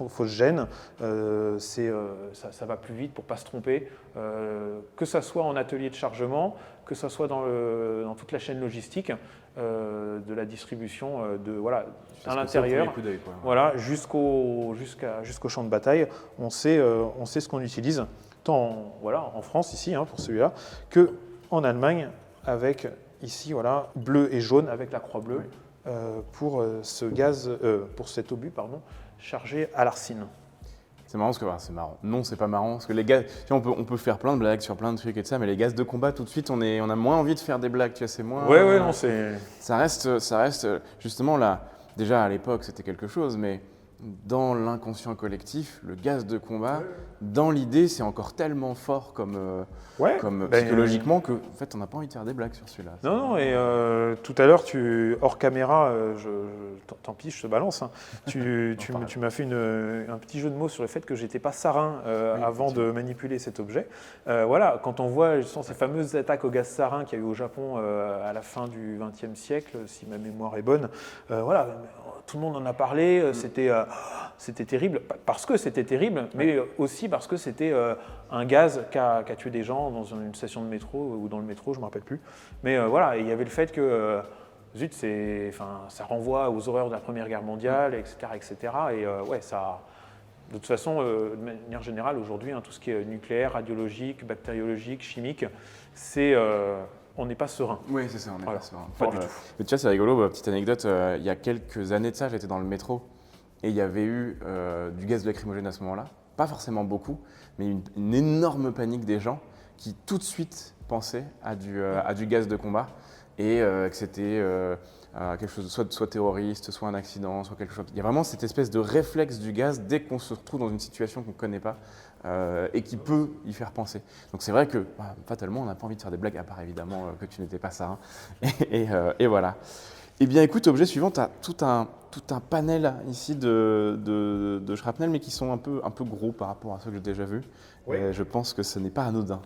phosgène. Ça va plus vite pour ne pas se tromper, que ça soit en atelier de chargement, que ça soit dans toute la chaîne logistique. De la distribution à l'intérieur, jusqu'au champ de bataille, on sait ce qu'on utilise, tant en France ici pour celui-là, que en Allemagne avec ici bleu et jaune avec la croix bleue pour cet obus chargé à l'arsine. C'est marrant parce que c'est marrant. Non, c'est pas marrant parce que les gaz, on peut faire plein de blagues sur plein de trucs et tout ça, mais les gaz de combat tout de suite, on a moins envie de faire des blagues, c'est moins. Non, c'est. Ça reste justement là. Déjà à l'époque, c'était quelque chose, mais dans l'inconscient collectif, le gaz de combat, dans l'idée, c'est encore tellement fort comme psychologiquement que en fait, on n'a pas envie de faire des blagues sur celui-là. Non, et tout à l'heure, hors caméra, tant pis, je te balance. Tu m'as fait un petit jeu de mots sur le fait que j'étais pas sarin avant de manipuler cet objet. Quand on voit ces fameuses attaques au gaz sarin qu'il y a eu au Japon à la fin du XXe siècle, si ma mémoire est bonne, tout le monde en a parlé. C'était terrible, parce que c'était terrible, mais aussi parce que c'était un gaz qui a tué des gens dans une station de métro ou dans le métro, je ne me rappelle plus. Mais il y avait le fait que, ça renvoie aux horreurs de la Première Guerre mondiale, etc. Et de toute façon, de manière générale, aujourd'hui, tout ce qui est nucléaire, radiologique, bactériologique, chimique, on n'est pas serein. Oui, c'est ça, on n'est pas serein. Pas du tout. Mais tu vois, c'est rigolo, petite anecdote, il y a quelques années de ça, j'étais dans le métro et il y avait eu du gaz lacrymogène à ce moment-là. Pas forcément beaucoup, mais une énorme panique des gens qui tout de suite pensaient à du gaz de combat et que c'était quelque chose soit terroriste, soit un accident, soit quelque chose. Il y a vraiment cette espèce de réflexe du gaz dès qu'on se retrouve dans une situation qu'on ne connaît pas et qui peut y faire penser. Donc c'est vrai que fatalement, on n'a pas envie de faire des blagues, à part évidemment que tu n'étais pas ça. Et voilà. Eh bien écoute, objet suivant, tu as tout un panel ici de shrapnel, mais qui sont un peu gros par rapport à ceux que j'ai déjà vus. Oui. Je pense que ce n'est pas anodin.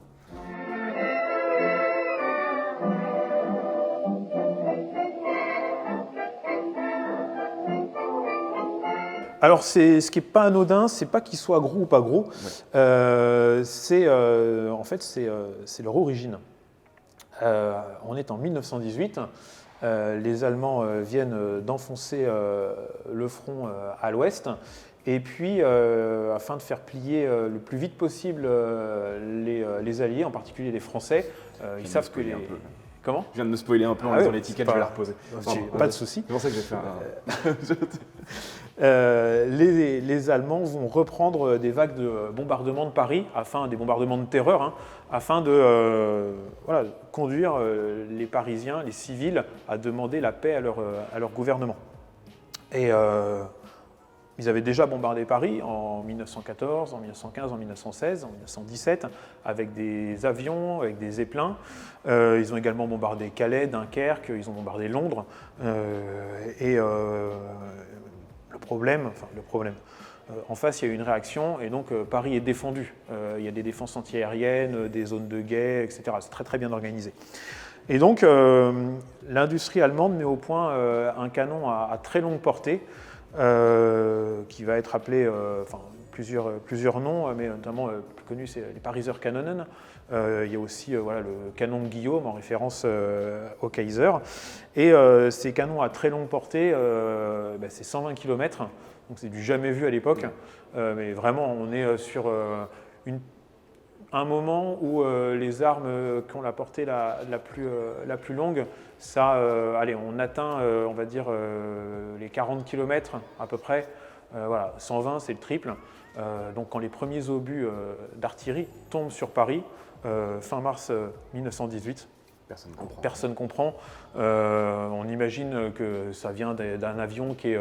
Alors, ce qui n'est pas anodin, c'est pas qu'ils soient gros ou pas gros. Ouais. C'est leur origine. On est en 1918. Les Allemands viennent d'enfoncer le front à l'ouest. Et puis, afin de faire plier le plus vite possible les Alliés, en particulier les Français, ils savent que les... Comment ? Je viens de me spoiler un peu en lisant l'étiquette, je vais la reposer. Pas de souci. C'est pour ça que j'ai fait les Allemands vont reprendre des vagues de bombardements de Paris, des bombardements de terreur, afin de conduire les Parisiens, les civils, à demander la paix à leur gouvernement. Et Ils avaient déjà bombardé Paris en 1914, en 1915, en 1916, en 1917, avec des avions, avec des zeppelins. Ils ont également bombardé Calais, Dunkerque, ils ont bombardé Londres. Le problème, en face, il y a eu une réaction et donc Paris est défendu. Il y a des défenses antiaériennes, des zones de guet, etc. C'est très très bien organisé. Et donc, l'industrie allemande met au point un canon à très longue portée qui va être appelé, plusieurs noms, mais notamment le plus connu, c'est les Pariser Kanonen. Il y a aussi le canon de Guillaume en référence au Kaiser. Et ces canons à très longue portée, c'est 120 km, donc c'est du jamais vu à l'époque. Mais vraiment, on est sur un moment où les armes qui ont la portée la plus longue, on atteint, on va dire, les 40 km à peu près. 120, c'est le triple. Donc quand les premiers obus d'artillerie tombent sur Paris, fin mars 1918, personne ne comprend. On imagine que ça vient d'un avion qui est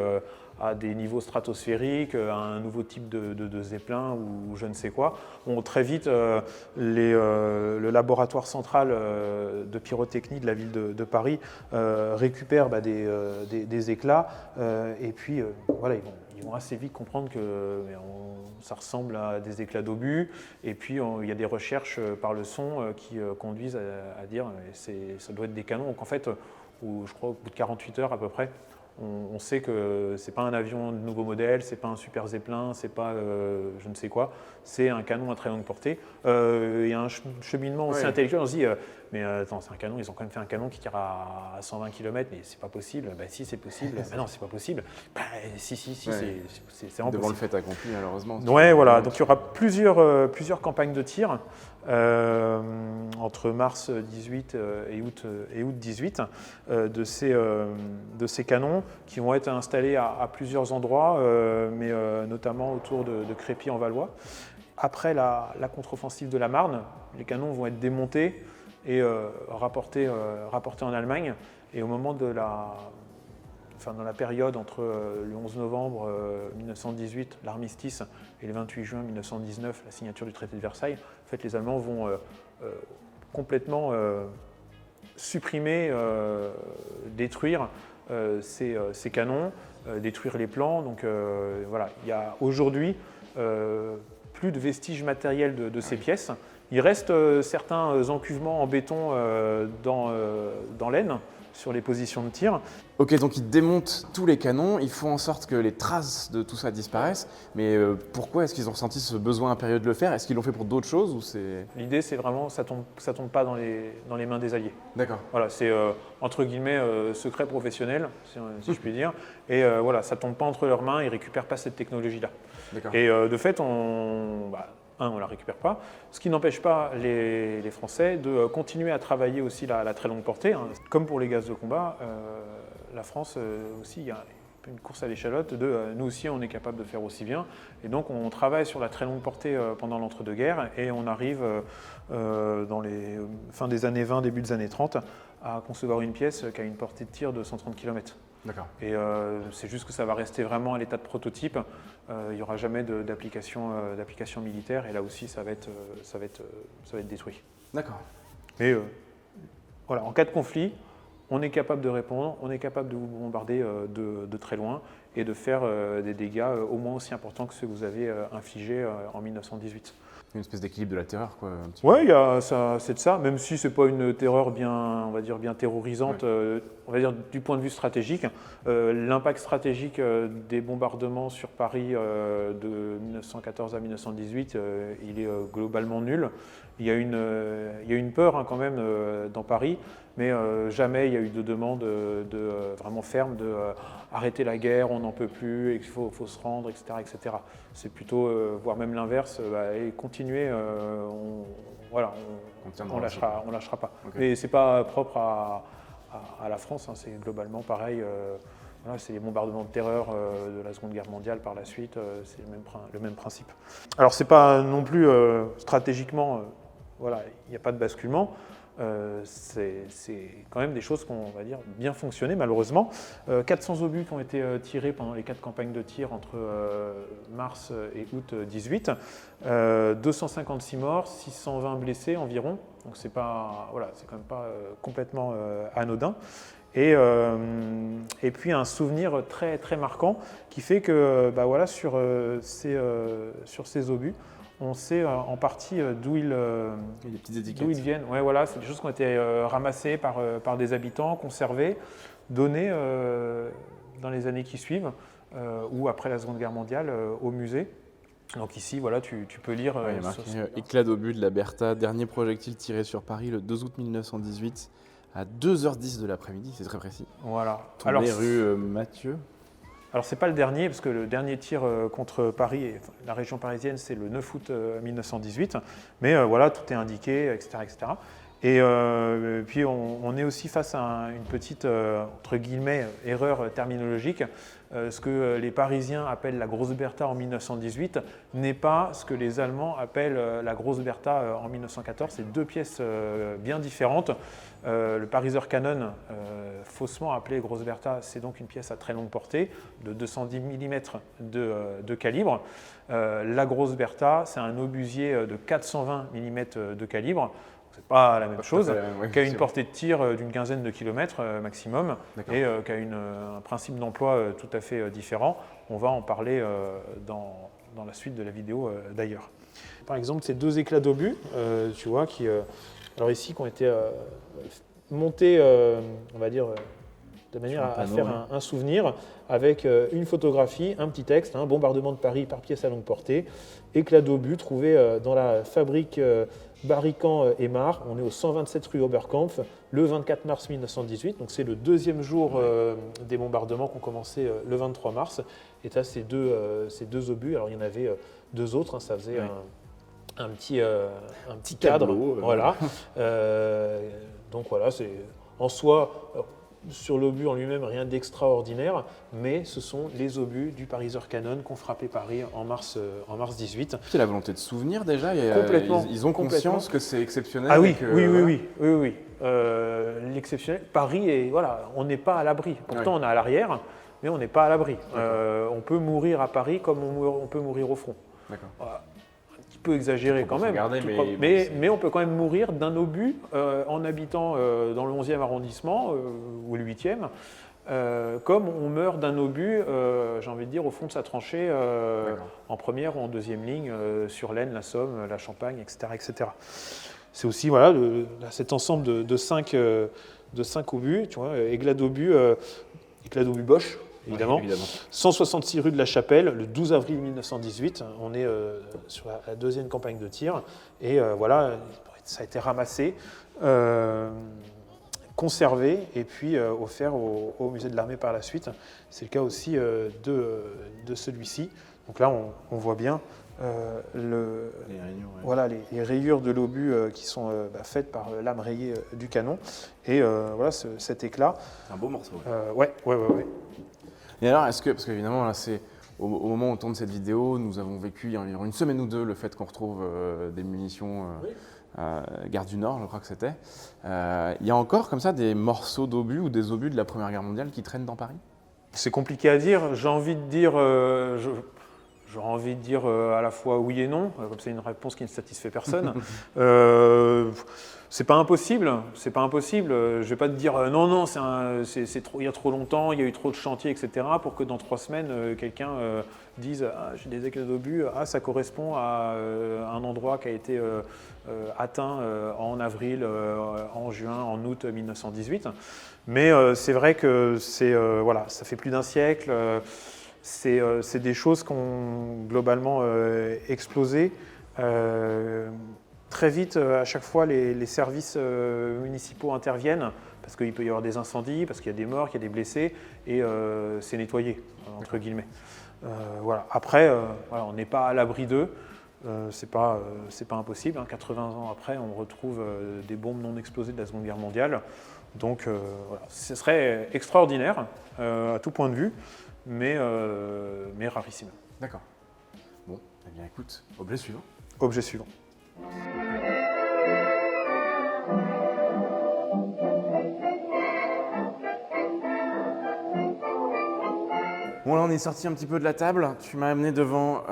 à des niveaux stratosphériques, à un nouveau type de zeppelin ou je ne sais quoi. Très vite, le laboratoire central de pyrotechnie de la ville de Paris récupère des éclats et puis ils vont assez vite comprendre que ça ressemble à des éclats d'obus. Et puis il y a des recherches par le son qui conduisent à dire ça doit être des canons. Donc en fait, je crois au bout de 48 heures à peu près, on sait que c'est pas un avion de nouveau modèle, c'est pas un super zeppelin, c'est pas je ne sais quoi, c'est un canon à très longue portée. Il y a un cheminement aussi intellectuel, on se dit mais attends, c'est un canon, ils ont quand même fait un canon qui tire à 120 km, mais c'est pas possible. Si, c'est possible. Non, c'est pas possible. Si, c'est impossible. Devant le fait accompli, malheureusement. Voilà. Donc il y aura plusieurs campagnes de tir entre mars 18 et août 18 de ces canons qui vont être installés à plusieurs endroits, mais notamment autour de Crépy en Valois. Après la contre-offensive de la Marne, les canons vont être démontés et rapportés en Allemagne. Et au moment dans la période entre le 11 novembre 1918, l'armistice, et le 28 juin 1919, la signature du traité de Versailles, en fait, les Allemands vont complètement supprimer, détruire ces canons, détruire les plans. Donc il y a aujourd'hui plus de vestiges matériels de ces pièces. Il reste certains encuvements en béton dans l'Aisne, sur les positions de tir. Ok, donc ils démontent tous les canons, ils font en sorte que les traces de tout ça disparaissent, mais pourquoi est-ce qu'ils ont ressenti ce besoin impérieux de le faire? Est-ce qu'ils l'ont fait pour d'autres choses ou c'est... L'idée, c'est vraiment ça tombe pas dans les mains des Alliés. D'accord. Voilà, c'est entre guillemets secret professionnel, si je puis dire, et ça tombe pas entre leurs mains, ils récupèrent pas cette technologie-là. D'accord. Et de fait, on la récupère pas, ce qui n'empêche pas les Français de continuer à travailler aussi la très longue portée. Comme pour les gaz de combat, la France aussi, il y a une course à l'échalote nous aussi on est capable de faire aussi bien. Et donc on travaille sur la très longue portée pendant l'entre-deux-guerres et on arrive dans les fin des années 20, début des années 30 à concevoir une pièce qui a une portée de tir de 130 km. D'accord. Et c'est juste que ça va rester vraiment à l'état de prototype. Il n'y aura jamais d'application militaire et là aussi ça va être détruit. D'accord. Mais en cas de conflit, on est capable de répondre, on est capable de vous bombarder de très loin et de faire des dégâts au moins aussi importants que ceux que vous avez infligés en 1918. Une espèce d'équilibre de la terreur, quoi. Oui, c'est de ça, même si ce n'est pas une terreur bien terrorisante, on va dire du point de vue stratégique. L'impact stratégique des bombardements sur Paris de 1914 à 1918, il est globalement nul. Il y a une peur quand même dans Paris, mais jamais il y a eu de demande vraiment ferme de arrêter la guerre, on n'en peut plus, il faut se rendre, etc. etc. C'est plutôt, voire même l'inverse, et continuer, on lâchera pas. Okay. Mais ce n'est pas propre à la France, c'est globalement pareil. C'est les bombardements de terreur de la Seconde Guerre mondiale par la suite, c'est le même principe. Alors ce n'est pas non plus stratégiquement, il n'y a pas de basculement. c'est quand même des choses qui ont, on va dire, bien fonctionné malheureusement. 400 obus qui ont été tirés pendant les 4 campagnes de tir entre mars et août 18, 256 morts, 620 blessés environ, donc c'est pas, voilà, c'est quand même pas complètement anodin. Et puis un souvenir très, très marquant qui fait que voilà, sur ces obus, on sait en partie d'où ils viennent. Ouais, voilà, c'est des choses qui ont été ramassées par des habitants, conservées, données dans les années qui suivent ou après la Seconde Guerre mondiale au musée. Donc ici, voilà, tu peux lire. Il y a marqué éclat d'obus de la Bertha, dernier projectile tiré sur Paris le 2 août 1918 à 2h10 de l'après-midi, c'est très précis. Voilà. Tombé rue Mathieu. Alors, ce n'est pas le dernier, parce que le dernier tir contre Paris, et la région parisienne, c'est le 9 août 1918. Mais voilà, tout est indiqué, etc. etc. Et puis, on est aussi face à une petite, entre guillemets, erreur terminologique. Ce que les Parisiens appellent la Grosse Bertha en 1918 n'est pas ce que les Allemands appellent la Grosse Bertha en 1914. C'est deux pièces bien différentes. Le Pariser Canon, faussement appelé Grosse Bertha, c'est donc une pièce à très longue portée de 210 mm de calibre. La Grosse Bertha, c'est un obusier de 420 mm de calibre. C'est pas la même chose, qui a une portée de tir d'une quinzaine de kilomètres maximum et qui a un principe d'emploi tout à fait différent. On va en parler dans la suite de la vidéo d'ailleurs. Par exemple, ces deux éclats d'obus, tu vois, alors ici, qui ont été montés, on va dire, de manière à faire un souvenir avec une photographie, un petit texte, bombardement de Paris par pièce à longue portée, éclat d'obus trouvé dans la fabrique Barrican et Mar. On est au 127 rue Oberkampf, le 24 mars 1918. Donc c'est le deuxième jour des bombardements qui ont commencé le 23 mars. Et tu as ces deux obus. Alors il y en avait deux autres, ça faisait un petit cadre. Tableau, voilà. Donc voilà, c'est en soi, sur l'obus en lui-même, rien d'extraordinaire, mais ce sont les obus du Pariser Canon qui ont frappé Paris en mars 18. C'est la volonté de souvenir déjà. Complètement. Ils ont conscience que c'est exceptionnel. Ah oui, oui. L'exceptionnel. Paris, voilà, on n'est pas à l'abri. Pourtant, on est à l'arrière, mais on n'est pas à l'abri. On peut mourir à Paris comme on peut mourir au front. D'accord. Un petit peu exagéré quand même. Regarder, mais on peut quand même mourir d'un obus en habitant dans le 11e arrondissement ou le 8e. Comme on meurt d'un obus, j'ai envie de dire, au fond de sa tranchée, en première ou en deuxième ligne, sur l'Aisne, la Somme, la Champagne, etc. etc. C'est aussi voilà, cet ensemble de 5 obus, tu vois, éclat d'obus Bosch, évidemment. 166 rue de la Chapelle, le 12 avril 1918. On est sur la deuxième campagne de tir. Et voilà, ça a été ramassé, conservé et puis offert au musée de l'armée par la suite. C'est le cas aussi de celui-ci. Donc là, on voit bien les rayures de l'obus qui sont faites par lame rayée du canon. Et voilà cet éclat. C'est un beau morceau. Ouais. Et alors, est-ce que, parce qu'évidemment, là, c'est au moment où on tourne cette vidéo, nous avons vécu il y a environ une semaine ou deux le fait qu'on retrouve des munitions Gare du Nord, je crois que c'était. Il y a encore comme ça des morceaux d'obus ou des obus de la Première Guerre mondiale qui traînent dans Paris? C'est compliqué à dire. J'ai envie de dire. J'aurais envie de dire à la fois oui et non, comme c'est une réponse qui ne satisfait personne. C'est pas impossible. Je vais pas te dire non, il y a trop longtemps, il y a eu trop de chantiers, etc. pour que dans 3 semaines, quelqu'un dise j'ai des éclats d'obus, ça correspond à un endroit qui a été atteint en avril, en juin, en août 1918. Mais c'est vrai que ça fait plus d'un siècle. C'est des choses qui ont globalement explosé. Très vite, à chaque fois, les services municipaux interviennent parce qu'il peut y avoir des incendies, parce qu'il y a des morts, qu'il y a des blessés, et c'est nettoyé, entre guillemets. Voilà. Après, on n'est pas à l'abri d'eux. C'est pas impossible. 80 ans après, on retrouve des bombes non explosées de la Seconde Guerre mondiale. Donc, voilà. Ce serait extraordinaire à tout point de vue. Mais rarissime. D'accord. Bon, eh bien écoute, objet suivant. Objet suivant. on est sorti un petit peu de la table. Tu m'as amené devant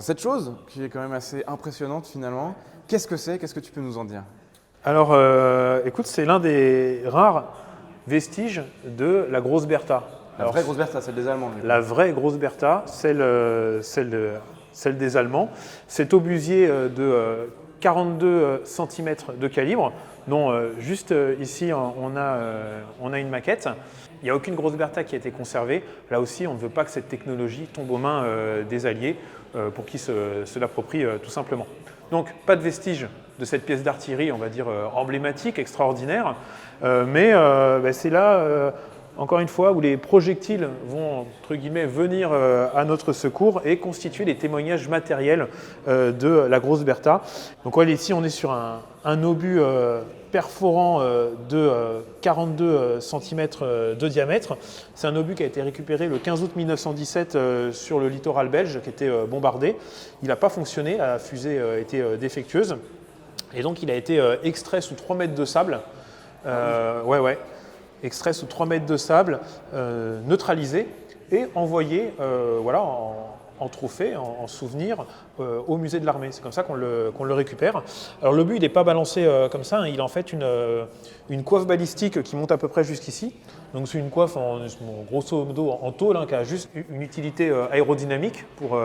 cette chose qui est quand même assez impressionnante finalement. Qu'est-ce que c'est? Qu'est-ce que tu peux nous en dire? Alors, écoute, c'est l'un des rares vestiges de la grosse Bertha. La vraie grosse Bertha, celle des Allemands. La vraie grosse Bertha, celle des Allemands. Cet obusier de 42 cm de calibre, dont juste ici on a une maquette. Il n'y a aucune grosse Bertha qui a été conservée. Là aussi, on ne veut pas que cette technologie tombe aux mains des Alliés pour qu'ils se l'approprient tout simplement. Donc, pas de vestige de cette pièce d'artillerie, on va dire emblématique, extraordinaire, mais c'est là, encore une fois, où les projectiles vont, entre guillemets, venir à notre secours et constituer les témoignages matériels de la grosse Bertha. Donc voilà, ici, on est sur un obus perforant de 42 cm de diamètre. C'est un obus qui a été récupéré le 15 août 1917 sur le littoral belge qui était bombardé. Il n'a pas fonctionné, la fusée était défectueuse. Et donc, il a été extrait sous 3 mètres de sable. Extrait sous 3 mètres de sable, neutralisé et envoyé en trophée, en souvenir au musée de l'armée. C'est comme ça qu'on le récupère. Alors l'obus, il n'est pas balancé comme ça, hein. Il a en fait une coiffe balistique qui monte à peu près jusqu'ici. Donc c'est une coiffe grosso modo en tôle, hein, qui a juste une utilité aérodynamique pour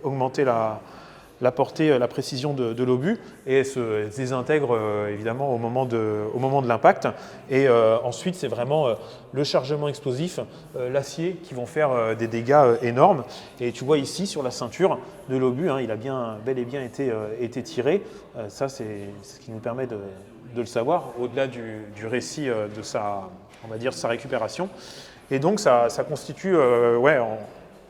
augmenter la portée, la précision de l'obus, et elle se désintègre évidemment au moment de l'impact. Et ensuite, c'est vraiment le chargement explosif, l'acier, qui vont faire des dégâts énormes. Et tu vois ici sur la ceinture de l'obus, hein, il a bel et bien été tiré. Ça, c'est ce qui nous permet de le savoir, au-delà du récit de sa récupération. Et donc, ça constitue,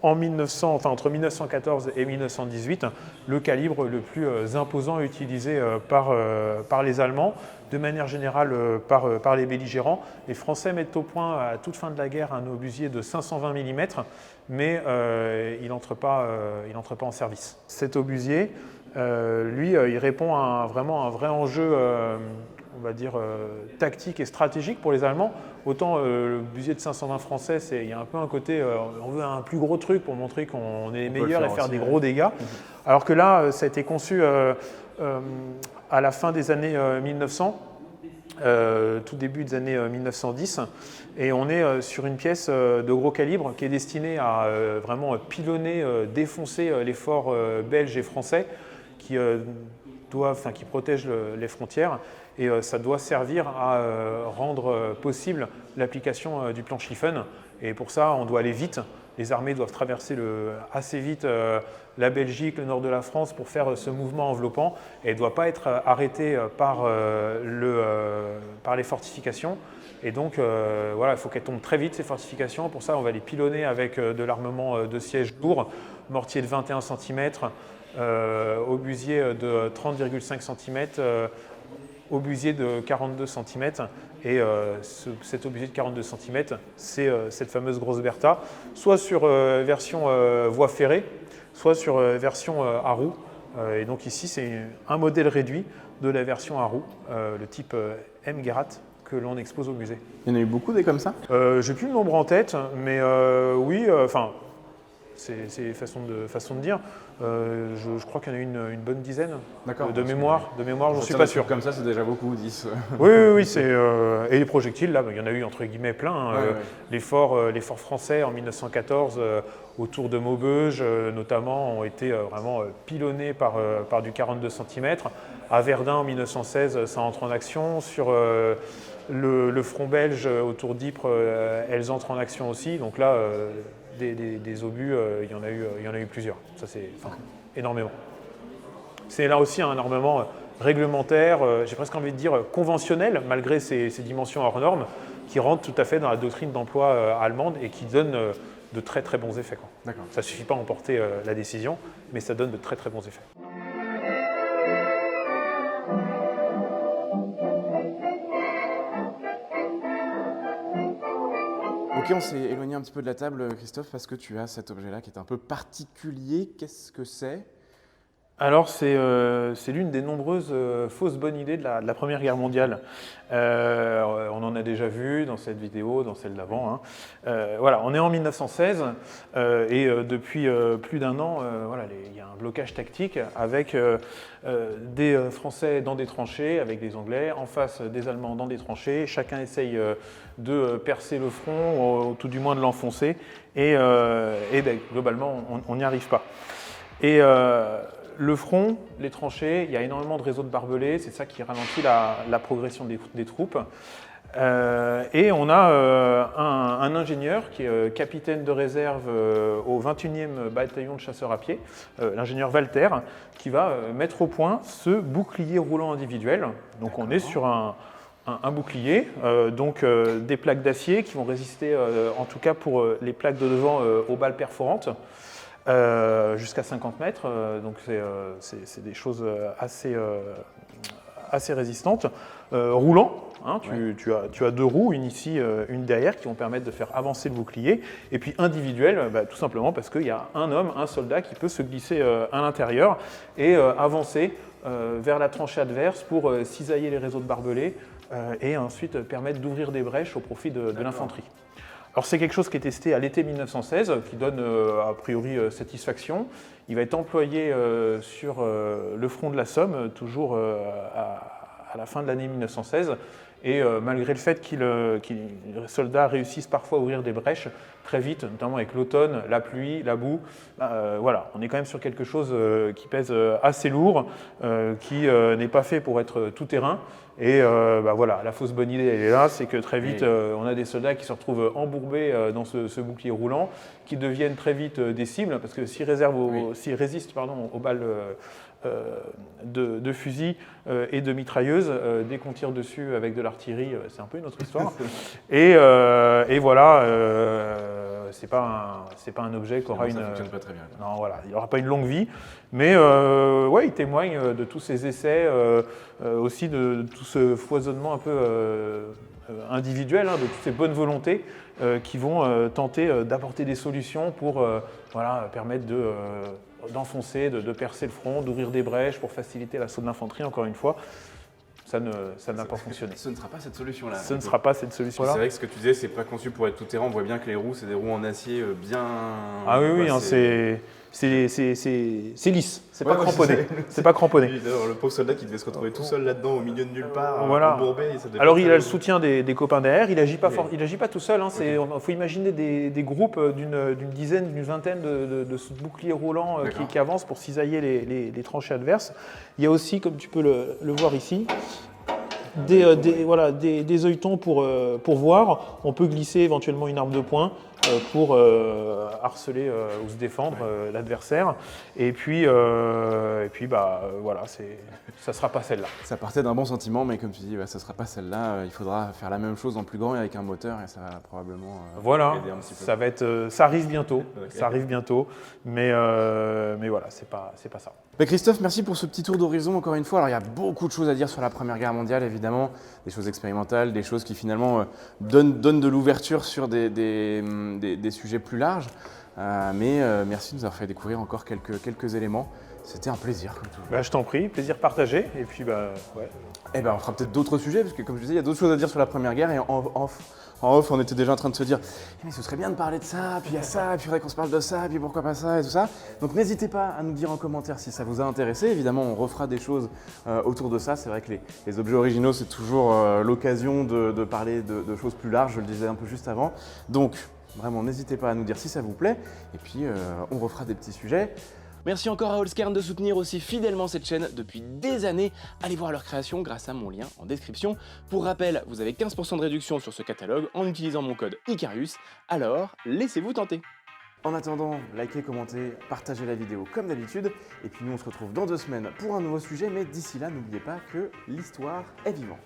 entre 1914 et 1918, le calibre le plus imposant utilisé par les Allemands, de manière générale par les belligérants. Les Français mettent au point à toute fin de la guerre un obusier de 520 mm, mais il n'entre pas en service. Cet obusier, il répond à vraiment un vrai enjeu on va dire, tactique et stratégique pour les Allemands. Autant le budget de 520 français, il y a un peu un côté, on veut un plus gros truc pour montrer qu'on est les meilleurs et faire des gros dégâts. Alors que là, ça a été conçu à la fin des années 1900, tout début des années 1910, et on est sur une pièce de gros calibre qui est destinée à vraiment pilonner, défoncer les forts belges et français qui protègent les frontières. Et ça doit servir à rendre possible l'application du plan Schlieffen. Et pour ça, on doit aller vite. Les armées doivent traverser assez vite la Belgique, le nord de la France pour faire ce mouvement enveloppant. Et elle ne doit pas être arrêtée par les fortifications. Et donc, il faut qu'elles tombent très vite, ces fortifications. Pour ça, on va les pilonner avec de l'armement de siège lourd, mortier de 21 cm, obusier de 30,5 cm, obusier de 42 cm, et cet obusier de 42 cm, c'est cette fameuse grosse Bertha, soit sur version voie ferrée, soit sur version à roue. Et donc ici, c'est un modèle réduit de la version à roue, le type M. Gerrat, que l'on expose au musée. Il y en a eu beaucoup des comme ça? J'ai plus le nombre en tête, mais oui, c'est façon de dire. Je crois qu'il y en a eu une bonne dizaine. De mémoire, j'en suis pas sûr. Comme ça, c'est déjà beaucoup, 10. Oui, et les projectiles, là, il y en a eu entre guillemets plein. Hein. Les forts français en 1914, autour de Maubeuge, notamment, ont été vraiment pilonnés par du 42 cm. À Verdun, en 1916, ça entre en action. Sur le front belge, autour d'Ypres, elles entrent en action aussi. Donc là, des obus, il y en a eu plusieurs. Ça, c'est énormément. C'est là aussi un armement réglementaire, j'ai presque envie de dire conventionnel, malgré ses dimensions hors normes, qui rentre tout à fait dans la doctrine d'emploi allemande et qui donne de très très bons effets. Ça ne suffit pas à emporter la décision, mais ça donne de très très bons effets. Ok, on s'est éloigné un petit peu de la table, Christophe, parce que tu as cet objet-là qui est un peu particulier. Qu'est-ce que c'est? Alors c'est l'une des nombreuses fausses bonnes idées de la Première Guerre mondiale. On en a déjà vu dans cette vidéo, dans celle d'avant, hein. Voilà, on est en 1916 et depuis plus d'un an, voilà, il y a un blocage tactique avec des Français dans des tranchées, avec des Anglais, en face des Allemands dans des tranchées. Chacun essaye de percer le front, ou tout du moins de l'enfoncer, et ben, globalement, on n'y arrive pas. Et le front, les tranchées, il y a énormément de réseaux de barbelés, c'est ça qui ralentit la progression des troupes. Et on a un ingénieur qui est capitaine de réserve au 21e bataillon de chasseurs à pied, l'ingénieur Walter, qui va mettre au point ce bouclier roulant individuel. Donc on est sur un bouclier, donc des plaques d'acier qui vont résister, en tout cas pour les plaques de devant, aux balles perforantes. Jusqu'à 50 mètres, donc c'est des choses assez résistantes. Roulant, hein, tu as deux roues, une ici, une derrière, qui vont permettre de faire avancer le bouclier. Et puis individuel, tout simplement parce qu'il y a un homme, un soldat qui peut se glisser à l'intérieur et avancer vers la tranchée adverse pour cisailler les réseaux de barbelés et ensuite permettre d'ouvrir des brèches au profit de l'infanterie. Alors c'est quelque chose qui est testé à l'été 1916, qui donne a priori satisfaction. Il va être employé sur le front de la Somme, toujours à la fin de l'année 1916. Et malgré le fait que les soldats réussissent parfois à ouvrir des brèches très vite, notamment avec l'automne, la pluie, la boue, voilà, on est quand même sur quelque chose qui pèse assez lourd, qui n'est pas fait pour être tout-terrain. Et voilà, la fausse bonne idée, elle est là, c'est que très vite, on a des soldats qui se retrouvent embourbés dans ce bouclier roulant, qui deviennent très vite des cibles, parce que s'ils résistent aux balles de fusil et de mitrailleuses, dès qu'on tire dessus avec de l'artillerie, c'est un peu une autre histoire. Et voilà, c'est pas un objet qui aura ça fonctionne pas très bien. Non, voilà, il n'aura pas une longue vie, mais ouais, il témoigne de tous ces essais, aussi de tout ce foisonnement un peu individuel, hein, de toutes ces bonnes volontés qui vont tenter d'apporter des solutions pour voilà, permettre d'enfoncer, de percer le front, d'ouvrir des brèches pour faciliter l'assaut de l'infanterie, encore une fois. Ça n'a pas fonctionné. Ce ne sera pas cette solution-là. Ce ne sera pas cette solution-là. C'est vrai que ce que tu disais, c'est pas conçu pour être tout-terrain. On voit bien que les roues, c'est des roues en acier bien... Ah oui, oui, hein, c'est lisse, c'est pas cramponné. C'est pas cramponné. Le pauvre soldat qui devait se retrouver tout seul là-dedans, au milieu de nulle part, voilà. embourbé. Alors il a le soutien des copains derrière, il agit pas tout seul. Hein, faut imaginer des groupes d'une dizaine, d'une vingtaine de boucliers roulants qui avancent pour cisailler les tranchées adverses. Il y a aussi, comme tu peux le voir ici, des œilletons pour voir. On peut glisser éventuellement une arme de poing pour harceler ou se défendre l'adversaire. Et puis voilà, ça ne sera pas celle-là. Ça partait d'un bon sentiment, mais comme tu dis, ça ne sera pas celle-là. Il faudra faire la même chose en plus grand et avec un moteur, et ça va probablement aider un petit peu. Ça arrive bientôt. Okay. Ça arrive bientôt, mais voilà, c'est pas ça. Christophe, merci pour ce petit tour d'horizon encore une fois. Alors il y a beaucoup de choses à dire sur la Première Guerre mondiale, évidemment, des choses expérimentales, des choses qui finalement donnent de l'ouverture sur des sujets plus larges. Mais merci de nous avoir fait découvrir encore quelques éléments. C'était un plaisir, comme toujours. Je t'en prie, plaisir partagé. Et puis, ouais. On fera peut-être d'autres sujets, parce que comme je disais, il y a d'autres choses à dire sur la Première Guerre. Et en off, on était déjà en train de se dire mais ce serait bien de parler de ça, puis il y a ça, puis il faudrait qu'on se parle de ça, puis pourquoi pas ça, et tout ça. Donc n'hésitez pas à nous dire en commentaire si ça vous a intéressé. Évidemment, on refera des choses autour de ça. C'est vrai que les objets originaux, c'est toujours l'occasion de parler de choses plus larges, je le disais un peu juste avant. Donc, vraiment, n'hésitez pas à nous dire si ça vous plaît. Et puis, on refera des petits sujets. Merci encore à Allskern de soutenir aussi fidèlement cette chaîne depuis des années. Allez voir leur création grâce à mon lien en description. Pour rappel, vous avez 15% de réduction sur ce catalogue en utilisant mon code ICARIUS. Alors, laissez-vous tenter. En attendant, likez, commentez, partagez la vidéo comme d'habitude. Et puis nous, on se retrouve dans 2 semaines pour un nouveau sujet. Mais d'ici là, n'oubliez pas que l'histoire est vivante.